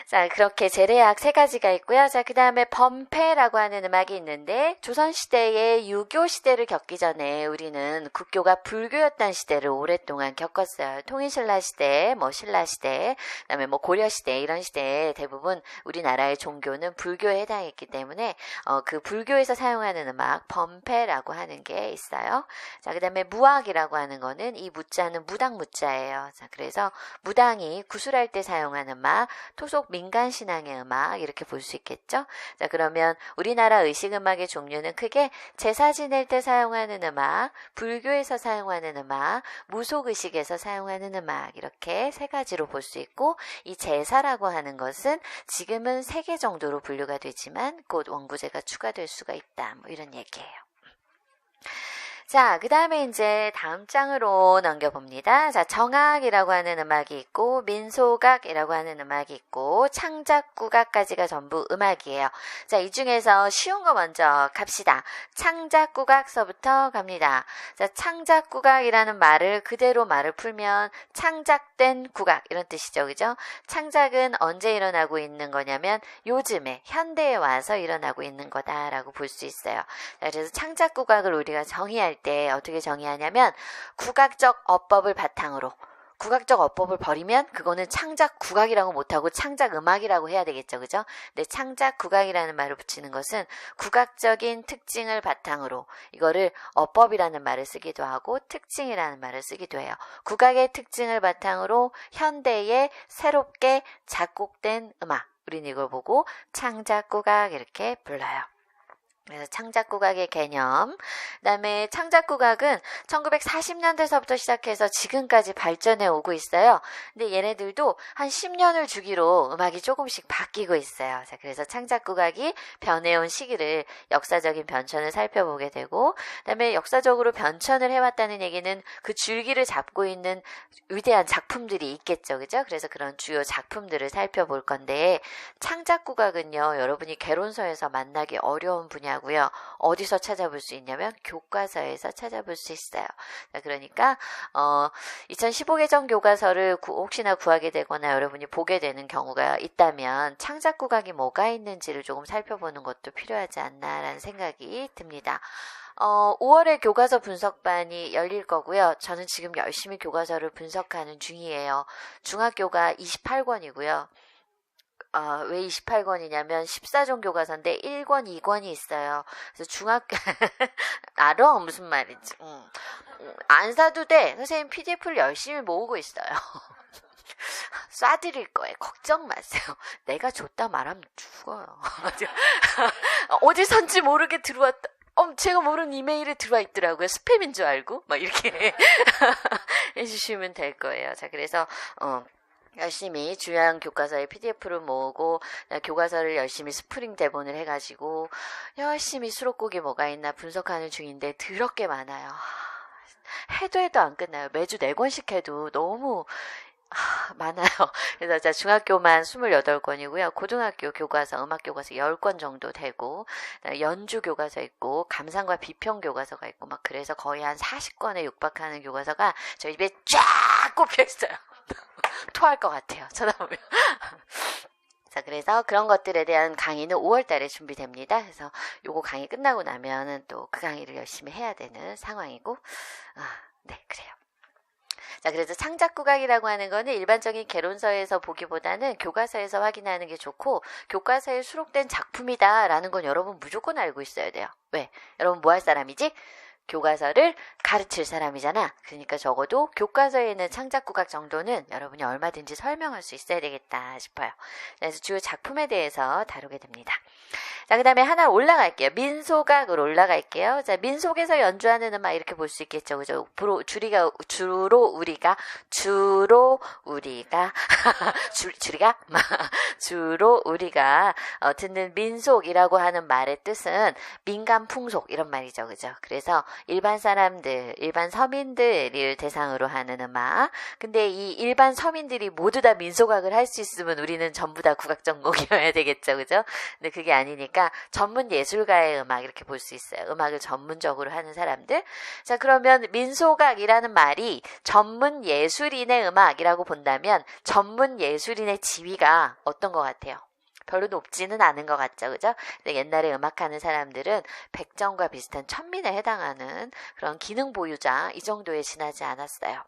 A: 자, 그렇게 제례악 3가지가 있고요. 자, 그 다음에 범패라고 하는 음악이 있는데, 조선시대의 유교시대를 겪기 전에 우리는 국교가 불교였다는 시대를 오랫동안 겪었어요. 통일신라시대, 신라시대, 그 다음에 고려시대, 이런 시대에 대부분 우리나라의 종교는 불교에 해당했기 때문에, 그 불교에서 사용하는 음악, 범패라고 하는 게 있어요. 자, 그 다음에 무악이라고 하는 거는, 이 무자는 무당 무자예요. 자, 그래서 무당이 구술할 때 사용하는 음악, 토속 민간신앙의 음악 이렇게 볼 수 있겠죠. 자, 그러면 우리나라 의식음악의 종류는 크게 제사 지낼 때 사용하는 음악, 불교에서 사용하는 음악, 무속의식에서 사용하는 음악, 이렇게 3가지로 볼 수 있고, 이 제사라고 하는 것은 지금은 3개 정도로 분류가 되지만 곧 원구제가 추가될 수가 있다, 이런 얘기예요. 자, 그 다음에 이제 다음 장으로 넘겨봅니다. 자, 정악이라고 하는 음악이 있고, 민소각이라고 하는 음악이 있고, 창작국악까지가 전부 음악이에요. 자, 이 중에서 쉬운 거 먼저 갑시다. 창작국악서부터 갑니다. 자, 창작국악이라는 말을 그대로 말을 풀면 창작된 국악 이런 뜻이죠. 그죠? 창작은 언제 일어나고 있는 거냐면 요즘에 현대에 와서 일어나고 있는 거다라고 볼 수 있어요. 자, 그래서 창작국악을 우리가 정의할 때 어떻게 정의하냐면 국악적 어법을 바탕으로, 국악적 어법을 버리면 그거는 창작 국악이라고 못하고 창작 음악이라고 해야 되겠죠. 그죠? 근데 창작 국악이라는 말을 붙이는 것은 국악적인 특징을 바탕으로, 이거를 어법이라는 말을 쓰기도 하고 특징이라는 말을 쓰기도 해요. 국악의 특징을 바탕으로 현대에 새롭게 작곡된 음악, 우리는 이걸 보고 창작 국악 이렇게 불러요. 그래서 창작국악의 개념, 그 다음에 창작국악은 1940년대서부터 시작해서 지금까지 발전해 오고 있어요. 근데 얘네들도 한 10년을 주기로 음악이 조금씩 바뀌고 있어요. 자, 그래서 창작국악이 변해온 시기를, 역사적인 변천을 살펴보게 되고, 그 다음에 역사적으로 변천을 해왔다는 얘기는 그 줄기를 잡고 있는 위대한 작품들이 있겠죠. 그죠? 그래서 그런 주요 작품들을 살펴볼 건데, 창작국악은요, 여러분이 개론서에서 만나기 어려운 분야 고요. 어디서 찾아볼 수 있냐면 교과서에서 찾아볼 수 있어요. 그러니까 2015개정 교과서를 혹시나 구하게 되거나 여러분이 보게 되는 경우가 있다면 창작국악이 뭐가 있는지를 조금 살펴보는 것도 필요하지 않나라는 생각이 듭니다. 5월에 교과서 분석반이 열릴 거고요. 저는 지금 열심히 교과서를 분석하는 중이에요. 중학교가 28권이고요. 왜 28권이냐면 14종 교과서인데 1권, 2권이 있어요. 그래서 중학교 알아? 무슨 말인지. 안 사도 돼. 선생님 PDF를 열심히 모으고 있어요. 쏴드릴 거예요. 걱정 마세요. 내가 줬다 말하면 죽어요. 어디선지 모르게 들어왔다. 제가 모르는 이메일에 들어와 있더라고요. 스팸인 줄 알고 막 이렇게 해주시면 될 거예요. 자, 그래서 열심히 중요한 교과서의 PDF를 모으고 교과서를 열심히 스프링 대본을 해가지고 열심히 수록곡이 뭐가 있나 분석하는 중인데 더럽게 많아요. 해도 안 끝나요. 매주 4권씩 해도 너무 많아요. 그래서 자, 중학교만 28권이고요. 고등학교 교과서, 음악 교과서 10권 정도 되고, 연주 교과서 있고, 감상과 비평 교과서가 있고, 막 그래서 거의 한 40권에 육박하는 교과서가 저희 집에 쫙 꼽혀 있어요. 토할 것 같아요. 쳐다보면. 자, 그래서 그런 것들에 대한 강의는 5월 달에 준비됩니다. 그래서 요거 강의 끝나고 나면은 또 그 강의를 열심히 해야 되는 상황이고, 네, 그래요. 자, 그래서 창작국악이라고 하는 거는 일반적인 개론서에서 보기보다는 교과서에서 확인하는 게 좋고, 교과서에 수록된 작품이다라는 건 여러분 무조건 알고 있어야 돼요. 왜? 여러분 뭐 할 사람이지? 교과서를 가르칠 사람이잖아. 그러니까 적어도 교과서에 있는 창작국악 정도는 여러분이 얼마든지 설명할 수 있어야 되겠다 싶어요. 그래서 주요 작품에 대해서 다루게 됩니다. 자, 그 다음에 하나 올라갈게요. 민속악으로 올라갈게요. 자, 민속에서 연주하는 음악 이렇게 볼 수 있겠죠. 그죠? 주로 우리가 듣는 민속이라고 하는 말의 뜻은 민간 풍속 이런 말이죠. 그죠? 그래서 일반 사람들, 일반 서민들을 대상으로 하는 음악. 근데 이 일반 서민들이 모두 다 민속악을 할 수 있으면 우리는 전부 다 국악 전공이어야 되겠죠. 그죠? 근데 그게 아니니까 전문 예술가의 음악 이렇게 볼 수 있어요. 음악을 전문적으로 하는 사람들. 자, 그러면 민속악이라는 말이 전문 예술인의 음악이라고 본다면 전문 예술인의 지위가 어떤 것 같아요? 별로 높지는 않은 것 같죠. 그죠? 옛날에 음악하는 사람들은 백정과 비슷한 천민에 해당하는 그런 기능 보유자 이 정도에 지나지 않았어요.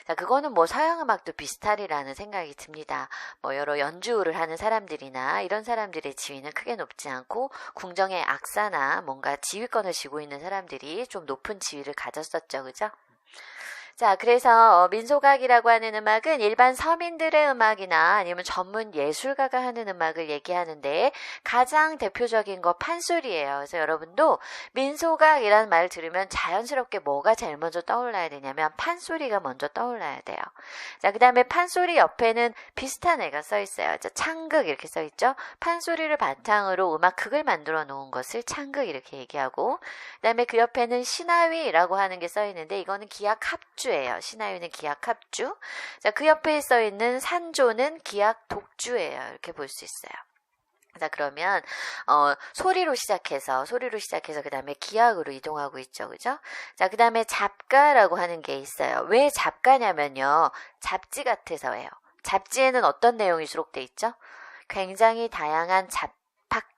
A: 자, 그거는 뭐 서양음악도 비슷하리라는 생각이 듭니다. 뭐 여러 연주를 하는 사람들이나 이런 사람들의 지위는 크게 높지 않고 궁정의 악사나 뭔가 지휘권을 쥐고 있는 사람들이 좀 높은 지위를 가졌었죠. 그죠? 자, 그래서 민속악이라고 하는 음악은 일반 서민들의 음악이나 아니면 전문 예술가가 하는 음악을 얘기하는데 가장 대표적인 거 판소리예요. 그래서 여러분도 민속악이라는 말을 들으면 자연스럽게 뭐가 제일 먼저 떠올라야 되냐면 판소리가 먼저 떠올라야 돼요. 자, 그 다음에 판소리 옆에는 비슷한 애가 써 있어요. 자, 창극 이렇게 써 있죠. 판소리를 바탕으로 음악극을 만들어 놓은 것을 창극 이렇게 얘기하고, 그 다음에 그 옆에는 신하위라고 하는 게 써 있는데 이거는 기악 합주 예요. 신하유는 기악 합주. 자, 그 옆에 써 있는 산조는 기악 독주예요. 이렇게 볼 수 있어요. 자, 그러면 소리로 시작해서 그 다음에 기악으로 이동하고 있죠. 그죠? 자, 그 다음에 잡가라고 하는 게 있어요. 왜 잡가냐면요. 잡지 같아서예요. 잡지에는 어떤 내용이 수록돼 있죠? 굉장히 다양한 잡학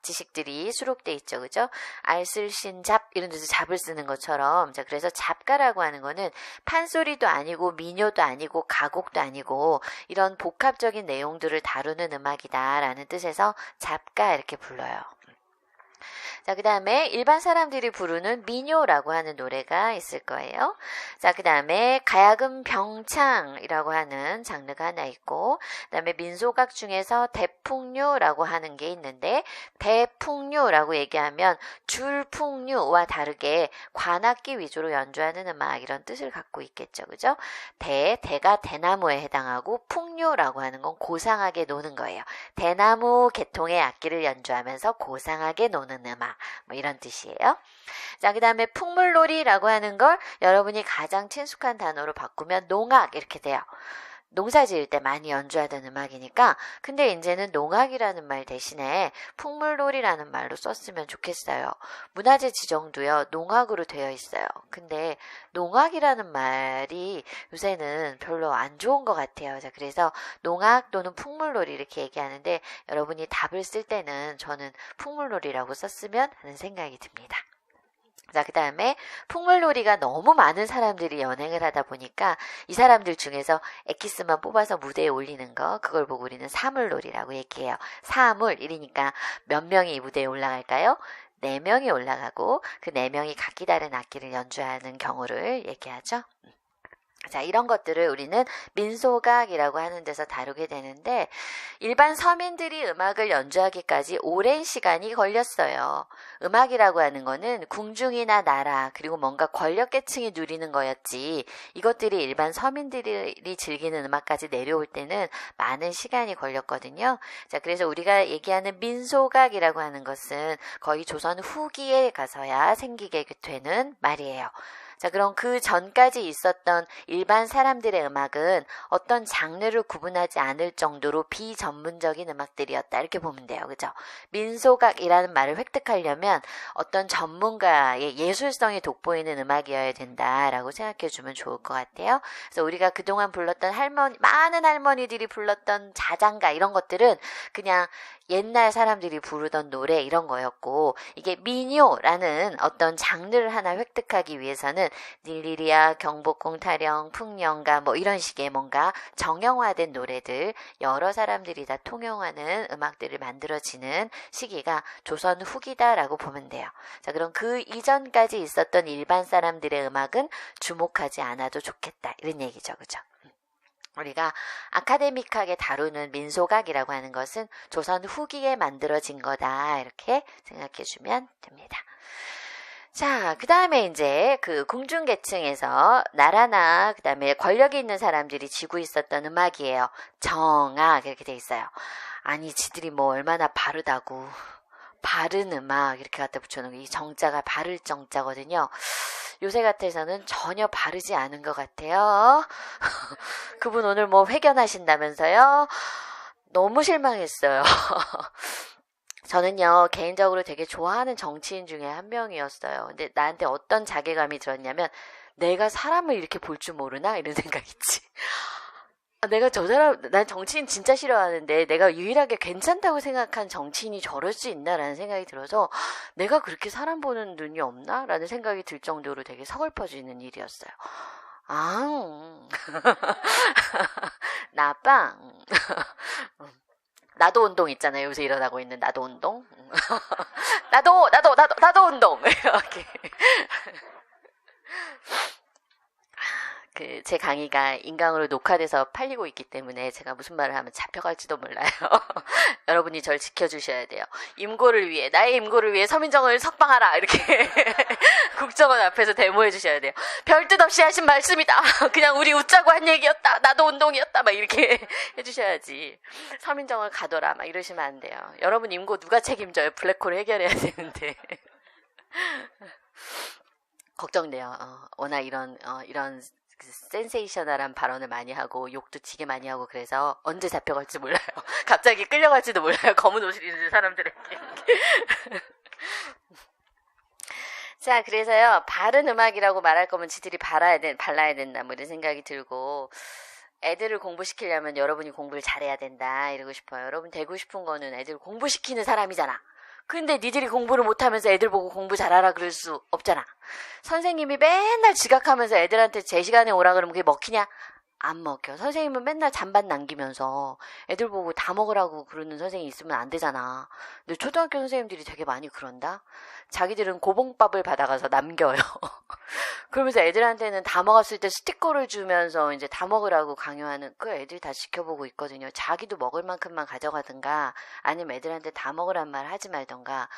A: 지식들이 수록돼 있죠. 그죠? 알쓸신잡 이런 데서 잡을 쓰는 것처럼. 자, 그래서 잡가라고 하는 거는 판소리도 아니고 민요도 아니고 가곡도 아니고 이런 복합적인 내용들을 다루는 음악이다라는 뜻에서 잡가 이렇게 불러요. 자, 그 다음에 일반 사람들이 부르는 민요라고 하는 노래가 있을 거예요. 자, 그 다음에 가야금 병창이라고 하는 장르가 하나 있고, 그 다음에 민속악 중에서 대풍류라고 하는 게 있는데, 대풍류라고 얘기하면 줄풍류와 다르게 관악기 위주로 연주하는 음악 이런 뜻을 갖고 있겠죠. 그죠? 대가 대나무에 해당하고 풍류라고 하는 건 고상하게 노는 거예요. 대나무 계통의 악기를 연주하면서 고상하게 노는 음악. 뭐 이런 뜻이에요. 자, 그 다음에 풍물놀이라고 하는 걸 여러분이 가장 친숙한 단어로 바꾸면 농악 이렇게 돼요. 농사 지을 때 많이 연주하던 음악이니까. 근데 이제는 농악이라는 말 대신에 풍물놀이라는 말로 썼으면 좋겠어요. 문화재 지정도요, 농악으로 되어 있어요. 근데 농악이라는 말이 요새는 별로 안 좋은 것 같아요. 자, 그래서 농악 또는 풍물놀이 이렇게 얘기하는데 여러분이 답을 쓸 때는 저는 풍물놀이라고 썼으면 하는 생각이 듭니다. 자, 그 다음에 풍물놀이가 너무 많은 사람들이 연행을 하다 보니까 이 사람들 중에서 엑기스만 뽑아서 무대에 올리는 거, 그걸 보고 우리는 사물놀이라고 얘기해요. 사물이니까 몇 명이 이 무대에 올라갈까요? 4명이 올라가고 그 4명이 각기 다른 악기를 연주하는 경우를 얘기하죠. 자, 이런 것들을 우리는 민속악이라고 하는 데서 다루게 되는데 일반 서민들이 음악을 연주하기까지 오랜 시간이 걸렸어요. 음악이라고 하는 거는 궁중이나 나라 그리고 뭔가 권력계층이 누리는 거였지 이것들이 일반 서민들이 즐기는 음악까지 내려올 때는 많은 시간이 걸렸거든요. 자, 그래서 우리가 얘기하는 민속악이라고 하는 것은 거의 조선 후기에 가서야 생기게 되는 말이에요. 자, 그럼 그 전까지 있었던 일반 사람들의 음악은 어떤 장르를 구분하지 않을 정도로 비전문적인 음악들이었다. 이렇게 보면 돼요. 그죠? 민소각이라는 말을 획득하려면 어떤 전문가의 예술성이 돋보이는 음악이어야 된다라고 생각해 주면 좋을 것 같아요. 그래서 우리가 그동안 불렀던 많은 할머니들이 불렀던 자장가 이런 것들은 그냥 옛날 사람들이 부르던 노래 이런 거였고, 이게 민요라는 어떤 장르를 하나 획득하기 위해서는 닐리리아, 경복궁 타령, 풍년가 뭐 이런 식의 뭔가 정형화된 노래들, 여러 사람들이 다 통용하는 음악들을 만들어지는 시기가 조선 후기다라고 보면 돼요. 자, 그럼 그 이전까지 있었던 일반 사람들의 음악은 주목하지 않아도 좋겠다, 이런 얘기죠. 그죠? 우리가 아카데믹하게 다루는 민소각이라고 하는 것은 조선 후기에 만들어진 거다, 이렇게 생각해 주면 됩니다. 자, 그 다음에 이제 그 궁중계층에서 나라나 그 다음에 권력이 있는 사람들이 지고 있었던 음악이에요. 정악 이렇게 돼 있어요. 아니, 지들이 뭐 얼마나 바르다고. 바른 음악 이렇게 갖다 붙여놓은 이 정자가 바를 정자거든요. 요새 같아서는 전혀 바르지 않은 것 같아요. 그분 오늘 뭐 회견하신다면서요? 너무 실망했어요. 저는요, 개인적으로 되게 좋아하는 정치인 중에 한 명이었어요. 근데 나한테 어떤 자괴감이 들었냐면, 내가 사람을 이렇게 볼 줄 모르나? 이런 생각이지. 내가 난 정치인 진짜 싫어하는데 내가 유일하게 괜찮다고 생각한 정치인이 저럴 수 있나라는 생각이 들어서 내가 그렇게 사람 보는 눈이 없나? 라는 생각이 들 정도로 되게 서글퍼지는 일이었어요. 나빵. 나도 운동 있잖아요. 요새 일어나고 있는 나도 운동. 나도 운동. 이렇게. 제 강의가 인강으로 녹화돼서 팔리고 있기 때문에 제가 무슨 말을 하면 잡혀갈지도 몰라요. 여러분이 절 지켜주셔야 돼요. 나의 임고를 위해 서민정을 석방하라. 이렇게 국정원 앞에서 데모해 주셔야 돼요. 별뜻 없이 하신 말씀이다. 그냥 우리 웃자고 한 얘기였다. 나도 운동이었다. 막 이렇게 해주셔야지. 서민정을 가둬라. 막 이러시면 안 돼요. 여러분 임고 누가 책임져요? 블랙홀 해결해야 되는데. 걱정돼요. 워낙 이런 센세이셔널한 발언을 많이 하고 욕도 지게 많이 하고 그래서 언제 잡혀갈지 몰라요. 갑자기 끌려갈지도 몰라요. 검은 옷을 입는 사람들에게. 자, 그래서요, 바른 음악이라고 말할 거면 지들이 발라야 된다, 뭐 이런 생각이 들고, 애들을 공부시키려면 여러분이 공부를 잘해야 된다, 이러고 싶어요. 여러분 되고 싶은 거는 애들 공부시키는 사람이잖아. 근데 니들이 공부를 못하면서 애들 보고 공부 잘하라 그럴 수 없잖아. 선생님이 맨날 지각하면서 애들한테 제 시간에 오라 그러면 그게 먹히냐? 안 먹혀. 선생님은 맨날 잔반 남기면서 애들 보고 다 먹으라고 그러는 선생님이 있으면 안 되잖아. 근데 초등학교 선생님들이 되게 많이 그런다? 자기들은 고봉밥을 받아가서 남겨요. 그러면서 애들한테는 다 먹었을 때 스티커를 주면서 이제 다 먹으라고 강요하는, 그 애들이 다 지켜보고 있거든요. 자기도 먹을 만큼만 가져가든가 아니면 애들한테 다 먹으란 말 하지 말던가.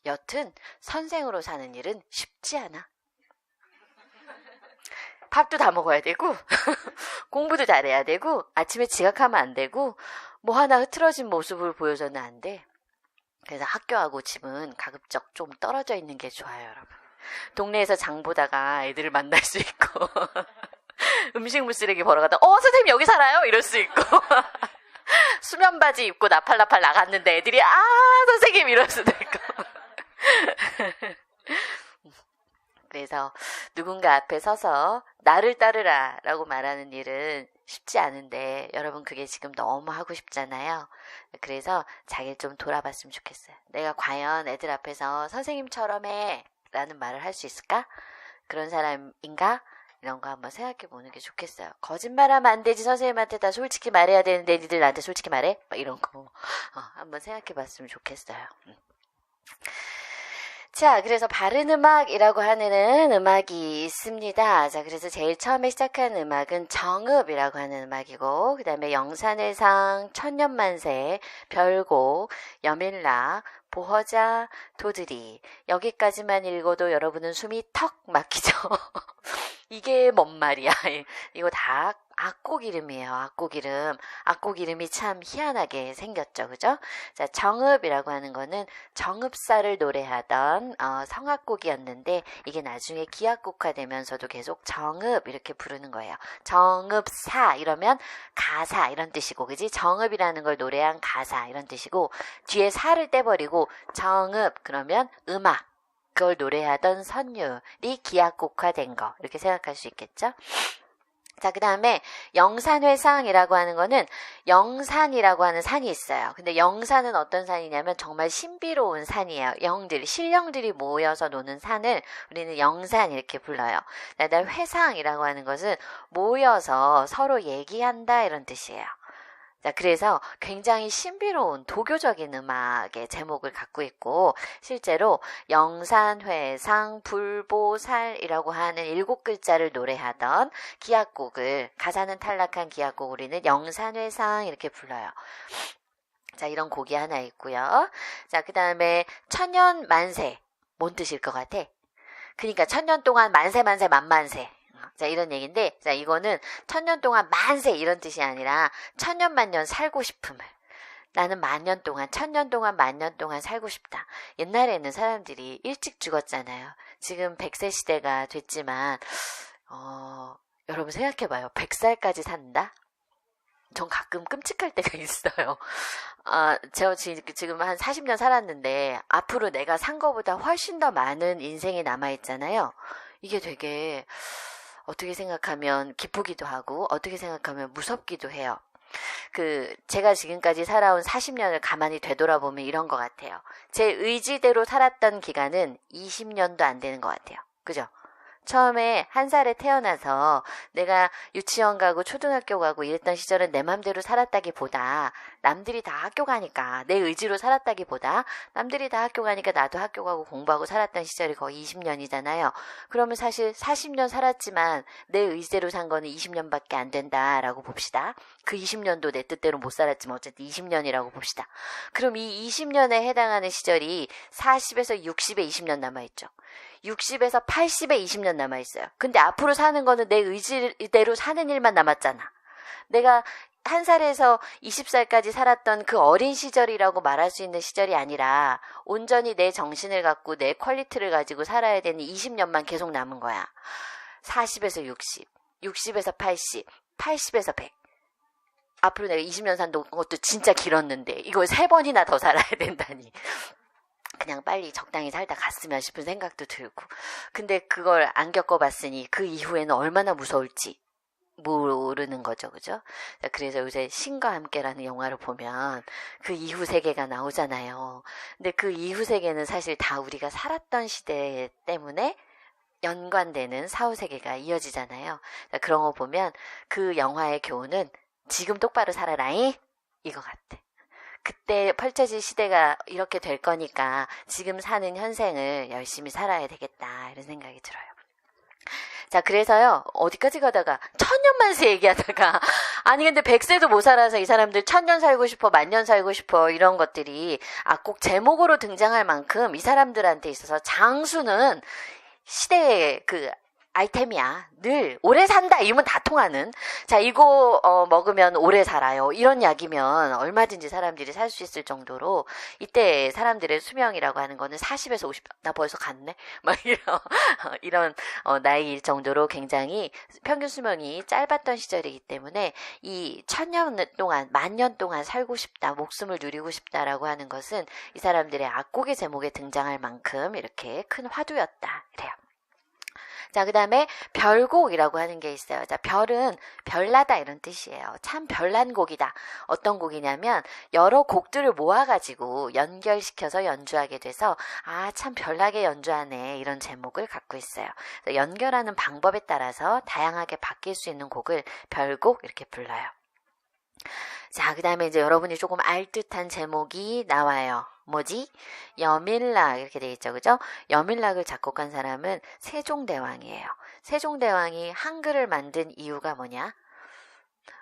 A: 여튼 선생으로 사는 일은 쉽지 않아. 밥도 다 먹어야 되고 공부도 잘해야 되고 아침에 지각하면 안 되고 뭐 하나 흐트러진 모습을 보여서는 안 돼. 그래서 학교하고 집은 가급적 좀 떨어져 있는 게 좋아요, 여러분. 동네에서 장 보다가 애들을 만날 수 있고 음식물 쓰레기 벌어가다 선생님 여기 살아요? 이럴 수 있고 수면 바지 입고 나팔나팔 나갔는데 애들이 선생님 이럴 수도 있고 그래서 누군가 앞에 서서 나를 따르라 라고 말하는 일은 쉽지 않은데 여러분 그게 지금 너무 하고 싶잖아요. 그래서 자기를 좀 돌아봤으면 좋겠어요. 내가 과연 애들 앞에서 선생님처럼 해 라는 말을 할 수 있을까? 그런 사람인가? 이런 거 한번 생각해 보는 게 좋겠어요. 거짓말하면 안 되지. 선생님한테 다 솔직히 말해야 되는데 니들 나한테 솔직히 말해? 막 이런 거 한번 생각해 봤으면 좋겠어요. 자, 그래서 바른 음악이라고 하는 음악이 있습니다. 자, 그래서 제일 처음에 시작한 음악은 정읍이라고 하는 음악이고, 그 다음에 영산의상, 천년만세, 별곡, 여밀라, 보허자, 도드리. 여기까지만 읽어도 여러분은 숨이 턱 막히죠. 이게 뭔 말이야. 이거 다 악곡 이름이에요. 악곡 이름. 악곡 이름이 참 희한하게 생겼죠. 그죠? 자, 정읍이라고 하는 거는 정읍사를 노래하던 성악곡이었는데 이게 나중에 기악곡화 되면서도 계속 정읍 이렇게 부르는 거예요. 정읍사 이러면 가사 이런 뜻이고, 그지? 정읍이라는 걸 노래한 가사 이런 뜻이고, 뒤에 사를 떼버리고 정읍 그러면 음악, 그걸 노래하던 선율이 기악곡화된 거, 이렇게 생각할 수 있겠죠? 자, 그 다음에 영산회상이라고 하는 거는 영산이라고 하는 산이 있어요. 근데 영산은 어떤 산이냐면 정말 신비로운 산이에요. 신령들이 모여서 노는 산을 우리는 영산 이렇게 불러요. 그다음에 회상이라고 하는 것은 모여서 서로 얘기한다 이런 뜻이에요. 자, 그래서 굉장히 신비로운 도교적인 음악의 제목을 갖고 있고, 실제로 영산회상 불보살이라고 하는 7글자를 노래하던 기악곡을, 가사는 탈락한 기악곡 우리는 영산회상 이렇게 불러요. 자, 이런 곡이 하나 있고요. 자, 그 다음에 천년만세. 뭔 뜻일 것 같아? 그러니까 천년 동안 만세 만세. 자, 이런 얘기인데, 자, 이거는 천년 동안 만세 이런 뜻이 아니라 천년 만년 살고 싶음을. 나는 만년 동안, 천년 동안, 만년 동안 살고 싶다. 옛날에는 사람들이 일찍 죽었잖아요. 지금 100세 시대가 됐지만, 여러분 생각해봐요. 100살까지 산다? 전 가끔 끔찍할 때가 있어요. 제가 지금 한 40년 살았는데, 앞으로 내가 산 거보다 훨씬 더 많은 인생이 남아있잖아요. 이게 되게, 어떻게 생각하면 기쁘기도 하고 어떻게 생각하면 무섭기도 해요. 제가 지금까지 살아온 40년을 가만히 되돌아보면 이런 것 같아요. 제 의지대로 살았던 기간은 20년도 안 되는 것 같아요. 그죠? 처음에 1살에 태어나서 내가 유치원 가고 초등학교 가고 이랬던 시절은 내 맘대로 살았다기보다 남들이 다 학교 가니까 내 의지로 살았다기보다 남들이 다 학교 가니까 나도 학교 가고 공부하고 살았던 시절이 거의 20년이잖아요. 그러면 사실 40년 살았지만 내 의지대로 산 거는 20년밖에 안 된다라고 봅시다. 그 20년도 내 뜻대로 못 살았지만 어쨌든 20년이라고 봅시다. 그럼 이 20년에 해당하는 시절이 40에서 60에 20년 남아있죠. 60에서 80에 20년 남아있어요. 근데 앞으로 사는 거는 내 의지대로 사는 일만 남았잖아. 내가 1살에서 20살까지 살았던 그 어린 시절이라고 말할 수 있는 시절이 아니라 온전히 내 정신을 갖고 내 퀄리티를 가지고 살아야 되는 20년만 계속 남은 거야. 40에서 60, 60에서 80, 80에서 100. 앞으로 내가 20년 산 것도 진짜 길었는데 이걸 3번이나 더 살아야 된다니. 그냥 빨리 적당히 살다 갔으면 싶은 생각도 들고. 근데 그걸 안 겪어봤으니 그 이후에는 얼마나 무서울지 모르는 거죠. 그죠? 그래서 요새 신과 함께라는 영화를 보면 그 이후 세계가 나오잖아요. 근데 그 이후 세계는 사실 다 우리가 살았던 시대 때문에 연관되는 사후 세계가 이어지잖아요. 그런 거 보면 그 영화의 교훈은 지금 똑바로 살아라잉? 이거 같아. 그때 펼쳐질 시대가 이렇게 될 거니까 지금 사는 현생을 열심히 살아야 되겠다 이런 생각이 들어요. 자, 그래서요, 어디까지 가다가 천년만세 얘기하다가 아니 근데 100세도 못 살아서 이 사람들 1000년 살고 싶어, 만년 살고 싶어 이런 것들이 꼭 제목으로 등장할 만큼 이 사람들한테 있어서 장수는 시대의 아이템이야. 늘 오래 산다 이러면 다 통하는. 자, 이거 먹으면 오래 살아요. 이런 약이면 얼마든지 사람들이 살 수 있을 정도로 이때 사람들의 수명이라고 하는 거는 40에서 50. 나 벌써 갔네. 막 이런 나이일 정도로 굉장히 평균 수명이 짧았던 시절이기 때문에 이 1000년 동안, 만년 동안 살고 싶다, 목숨을 누리고 싶다라고 하는 것은 이 사람들의 악곡의 제목에 등장할 만큼 이렇게 큰 화두였다. 그래요. 자, 그 다음에 별곡이라고 하는 게 있어요. 자, 별은 별나다 이런 뜻이에요. 참 별난 곡이다. 어떤 곡이냐면 여러 곡들을 모아가지고 연결시켜서 연주하게 돼서 참 별나게 연주하네 이런 제목을 갖고 있어요. 연결하는 방법에 따라서 다양하게 바뀔 수 있는 곡을 별곡 이렇게 불러요. 자, 그 다음에 이제 여러분이 조금 알듯한 제목이 나와요. 뭐지? 여밀락 이렇게 돼 있죠. 그죠? 여밀락을 작곡한 사람은 세종대왕이에요. 세종대왕이 한글을 만든 이유가 뭐냐?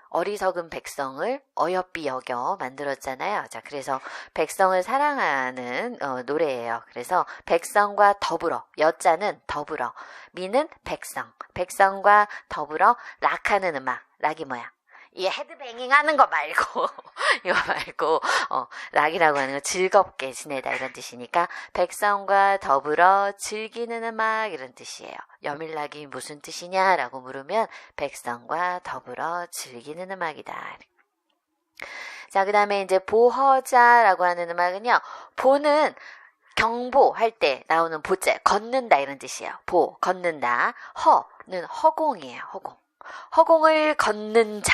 A: 어리석은 백성을 어여삐 여겨 만들었잖아요. 자, 그래서 백성을 사랑하는 노래예요. 그래서 백성과 더불어, 여자는 더불어, 미는 백성, 백성과 더불어 락하는 음악. 락이 뭐야? 이 헤드뱅잉 하는 거 말고 이거 말고 락이라고 하는 거 즐겁게 지내다 이런 뜻이니까 백성과 더불어 즐기는 음악 이런 뜻이에요. 여밀락이 무슨 뜻이냐라고 물으면 백성과 더불어 즐기는 음악이다. 자, 그 다음에 이제 보허자라고 하는 음악은요. 보는 경보할 때 나오는 보자, 걷는다 이런 뜻이에요. 보, 걷는다. 허는 허공이에요. 허공. 허공을 걷는 자.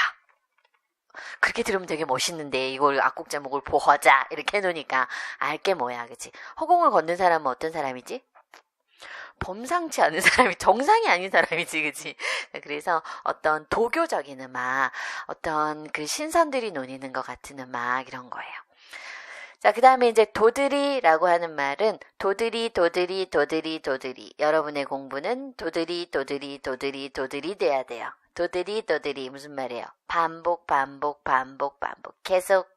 A: 그렇게 들으면 되게 멋있는데 이걸 악곡 제목을 보허자 이렇게 해놓으니까 알게 뭐야, 그치? 허공을 걷는 사람은 어떤 사람이지? 범상치 않은 사람이, 정상이 아닌 사람이지, 그치? 그래서 어떤 도교적인 음악, 어떤 그 신선들이 논의는 것 같은 음악 이런 거예요. 자, 그 다음에 이제 도드리라고 하는 말은 도드리 여러분의 공부는 도드리 돼야 돼요. 도드리 무슨 말이에요? 반복 계속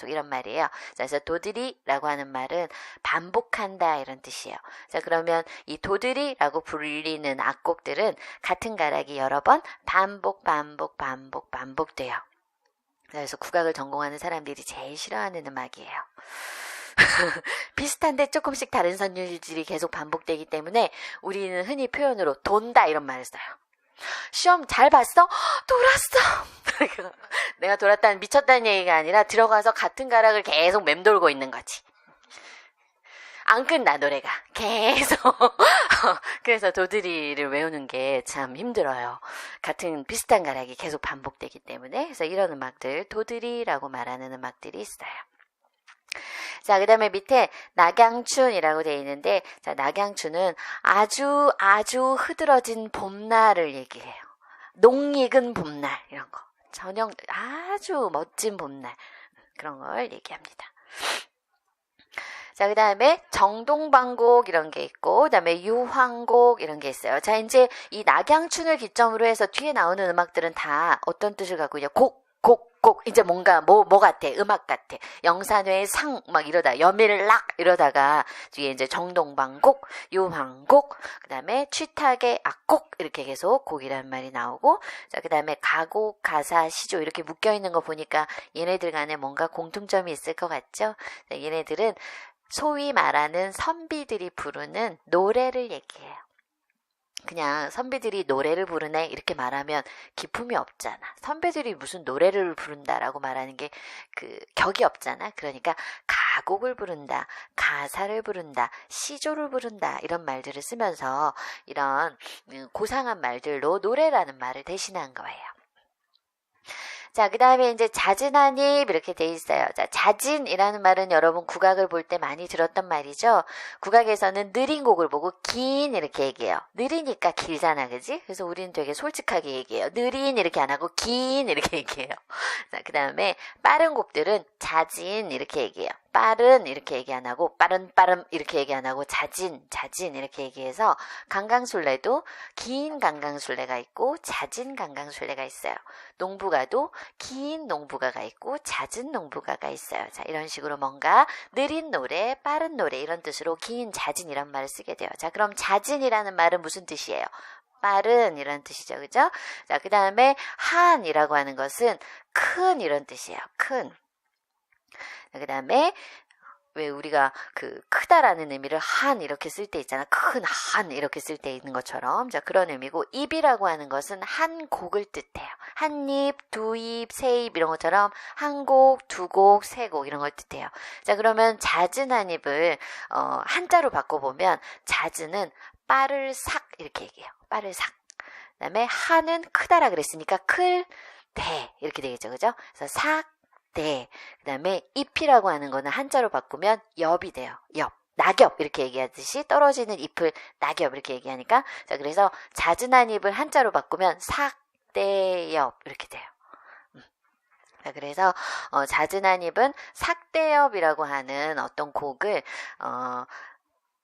A: 이런 말이에요. 자, 그래서 도드리라고 하는 말은 반복한다 이런 뜻이에요. 자, 그러면 이 도드리라고 불리는 악곡들은 같은 가락이 여러 번 반복돼요. 그래서 국악을 전공하는 사람들이 제일 싫어하는 음악이에요. 비슷한데 조금씩 다른 선율들이 계속 반복되기 때문에 우리는 흔히 표현으로 돈다 이런 말을 써요. 시험 잘 봤어? 돌았어. 내가 돌았다는 미쳤다는 얘기가 아니라 들어가서 같은 가락을 계속 맴돌고 있는 거지. 안 끝나 노래가 계속. 그래서 도드리를 외우는 게 참 힘들어요. 같은 비슷한 가락이 계속 반복되기 때문에. 그래서 이런 음악들 도드리라고 말하는 음악들이 있어요. 자, 그 다음에 밑에 낙양춘이라고 되어 있는데, 자, 낙양춘은 아주 흐드러진 봄날을 얘기해요. 농익은 봄날 이런 거. 아주 멋진 봄날 그런 걸 얘기합니다. 자, 그 다음에 정동방곡 이런 게 있고, 그 다음에 유황곡 이런 게 있어요. 자, 이제 이 낙양춘을 기점으로 해서 뒤에 나오는 음악들은 다 어떤 뜻을 갖고 있냐? 곡. 이제 뭔가, 뭐 같아. 음악 같아. 영산회의 상, 막 이러다. 여밀락 이러다가 뒤에 이제 정동방곡, 유황곡, 그 다음에 취탁의 악곡, 이렇게 계속 곡이라는 말이 나오고, 자, 그 다음에 가곡, 가사, 시조 이렇게 묶여있는 거 보니까 얘네들 간에 뭔가 공통점이 있을 것 같죠? 자, 얘네들은 소위 말하는 선비들이 부르는 노래를 얘기해요. 그냥 선비들이 노래를 부르네 이렇게 말하면 기품이 없잖아. 선비들이 무슨 노래를 부른다라고 말하는 게 그 격이 없잖아. 그러니까 가곡을 부른다, 가사를 부른다, 시조를 부른다 이런 말들을 쓰면서 이런 고상한 말들로 노래라는 말을 대신한 거예요. 자, 그 다음에 이제 자진한입 이렇게 돼 있어요. 자, 자진이라는 말은 여러분 국악을 볼 때 많이 들었던 말이죠. 국악에서는 느린 곡을 보고 긴 이렇게 얘기해요. 느리니까 길잖아, 그지? 그래서 우리는 되게 솔직하게 얘기해요. 느린 이렇게 안 하고 긴 이렇게 얘기해요. 자, 그 다음에 빠른 곡들은 자진 이렇게 얘기해요. 빠른 이렇게 얘기 안 하고 빠름 이렇게 얘기 안 하고 자진 이렇게 얘기해서 강강술래도 긴 강강술래가 있고 자진 강강술래가 있어요. 농부가도 긴 농부가가 있고 잦은 농부가가 있어요. 자, 이런 식으로 뭔가 느린 노래, 빠른 노래 이런 뜻으로 긴 잦은이란 말을 쓰게 돼요. 자, 그럼 잦은이라는 말은 무슨 뜻이에요? 빠른 이런 뜻이죠. 그죠? 자, 그 다음에 한이라고 하는 것은 큰 이런 뜻이에요. 큰. 그 다음에 왜 우리가 그 크다라는 의미를 한 이렇게 쓸 때 있잖아. 큰 한 이렇게 쓸 때 있는 것처럼. 자, 그런 의미고 입이라고 하는 것은 한 곡을 뜻해요. 한 입, 두 입, 세 입 이런 것처럼 한 곡, 두 곡, 세 곡 이런 걸 뜻해요. 자, 그러면 잦은 한 입을 한자로 바꿔보면 잦은은 빠를 삭 이렇게 얘기해요. 빠를 삭. 그다음에 한은 크다라 그랬으니까 클, 대 이렇게 되겠죠. 그죠? 그래서 삭 네. 그 다음에 잎이라고 하는 거는 한자로 바꾸면 엽이 돼요. 엽. 낙엽 이렇게 얘기하듯이 떨어지는 잎을 낙엽 이렇게 얘기하니까 자, 그래서 잦은한 잎을 한자로 바꾸면 삭대엽 이렇게 돼요. 자, 그래서 잦은한 잎은 삭대엽이라고 하는 어떤 곡을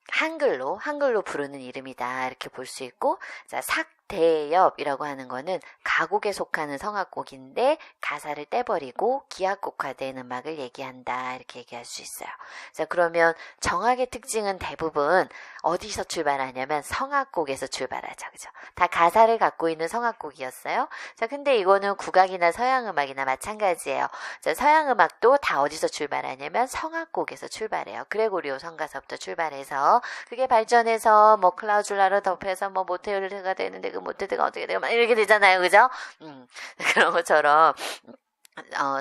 A: 한글로 부르는 이름이다 이렇게 볼 수 있고 자, 대엽이라고 하는 거는 가곡에 속하는 성악곡인데 가사를 떼버리고 기악곡화된 음악을 얘기한다 이렇게 얘기할 수 있어요. 자, 그러면 정악의 특징은 대부분 어디서 출발하냐면 성악곡에서 출발하죠. 그죠? 다 가사를 갖고 있는 성악곡이었어요. 자, 근데 이거는 국악이나 서양 음악이나 마찬가지예요. 자, 서양 음악도 다 어디서 출발하냐면 성악곡에서 출발해요. 그레고리오 성가서부터 출발해서 그게 발전해서 뭐 클라우줄라를 덮여서 뭐 모테르가 되는데 그 모테르가 어떻게 되고 막 이렇게 되잖아요. 그죠? 그런 것처럼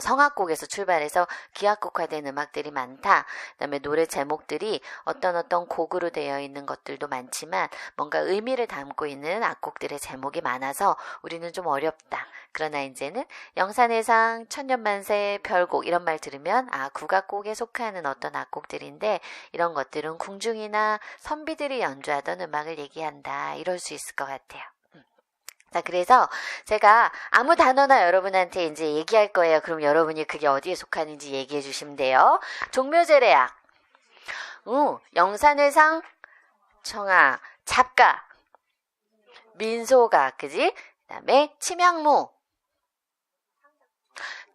A: 성악곡에서 출발해서 기악곡화된 음악들이 많다. 그다음에 노래 제목들이 어떤 곡으로 되어 있는 것들도 많지만 뭔가 의미를 담고 있는 악곡들의 제목이 많아서 우리는 좀 어렵다. 그러나 이제는 영산해상, 천년만세, 별곡 이런 말 들으면 국악곡에 속하는 어떤 악곡들인데 이런 것들은 궁중이나 선비들이 연주하던 음악을 얘기한다. 이럴 수 있을 것 같아요. 자, 그래서 제가 아무 단어나 여러분한테 이제 얘기할 거예요. 그럼 여러분이 그게 어디에 속하는지 얘기해 주시면 돼요. 종묘제례악, 영산회상, 청아, 잡가, 민소각, 그지? 그 다음에 침향무,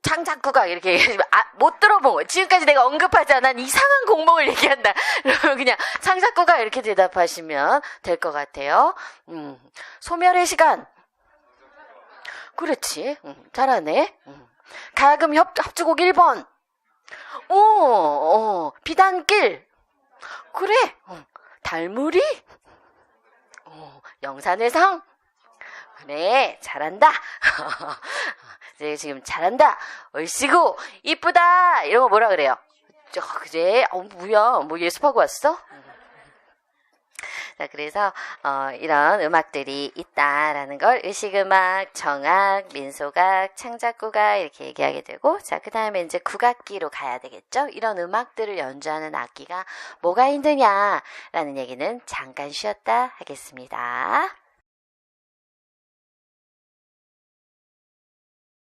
A: 창작국악 이렇게 얘기하시면 못 들어본 거예요. 지금까지 내가 언급하지 않은 이상한 공목을 얘기한다. 그러면 그냥 창작국악 이렇게 대답하시면 될 것 같아요. 소멸의 시간. 그렇지. 잘하네. 가야금 합주곡 1번. 비단길. 그래. 달무리. 영산회상. 그래. 잘한다. 이제 지금 잘한다. 얼씨구. 이쁘다. 이런 거 뭐라 그래요? 그래. 뭐야. 뭐 예습하고 왔어? 자, 그래서 이런 음악들이 있다라는 걸 의식음악, 정악, 민소각, 창작국악 이렇게 얘기하게 되고, 자, 그 다음에 이제 국악기로 가야 되겠죠? 이런 음악들을 연주하는 악기가 뭐가 힘드냐라는 얘기는 잠깐 쉬었다 하겠습니다.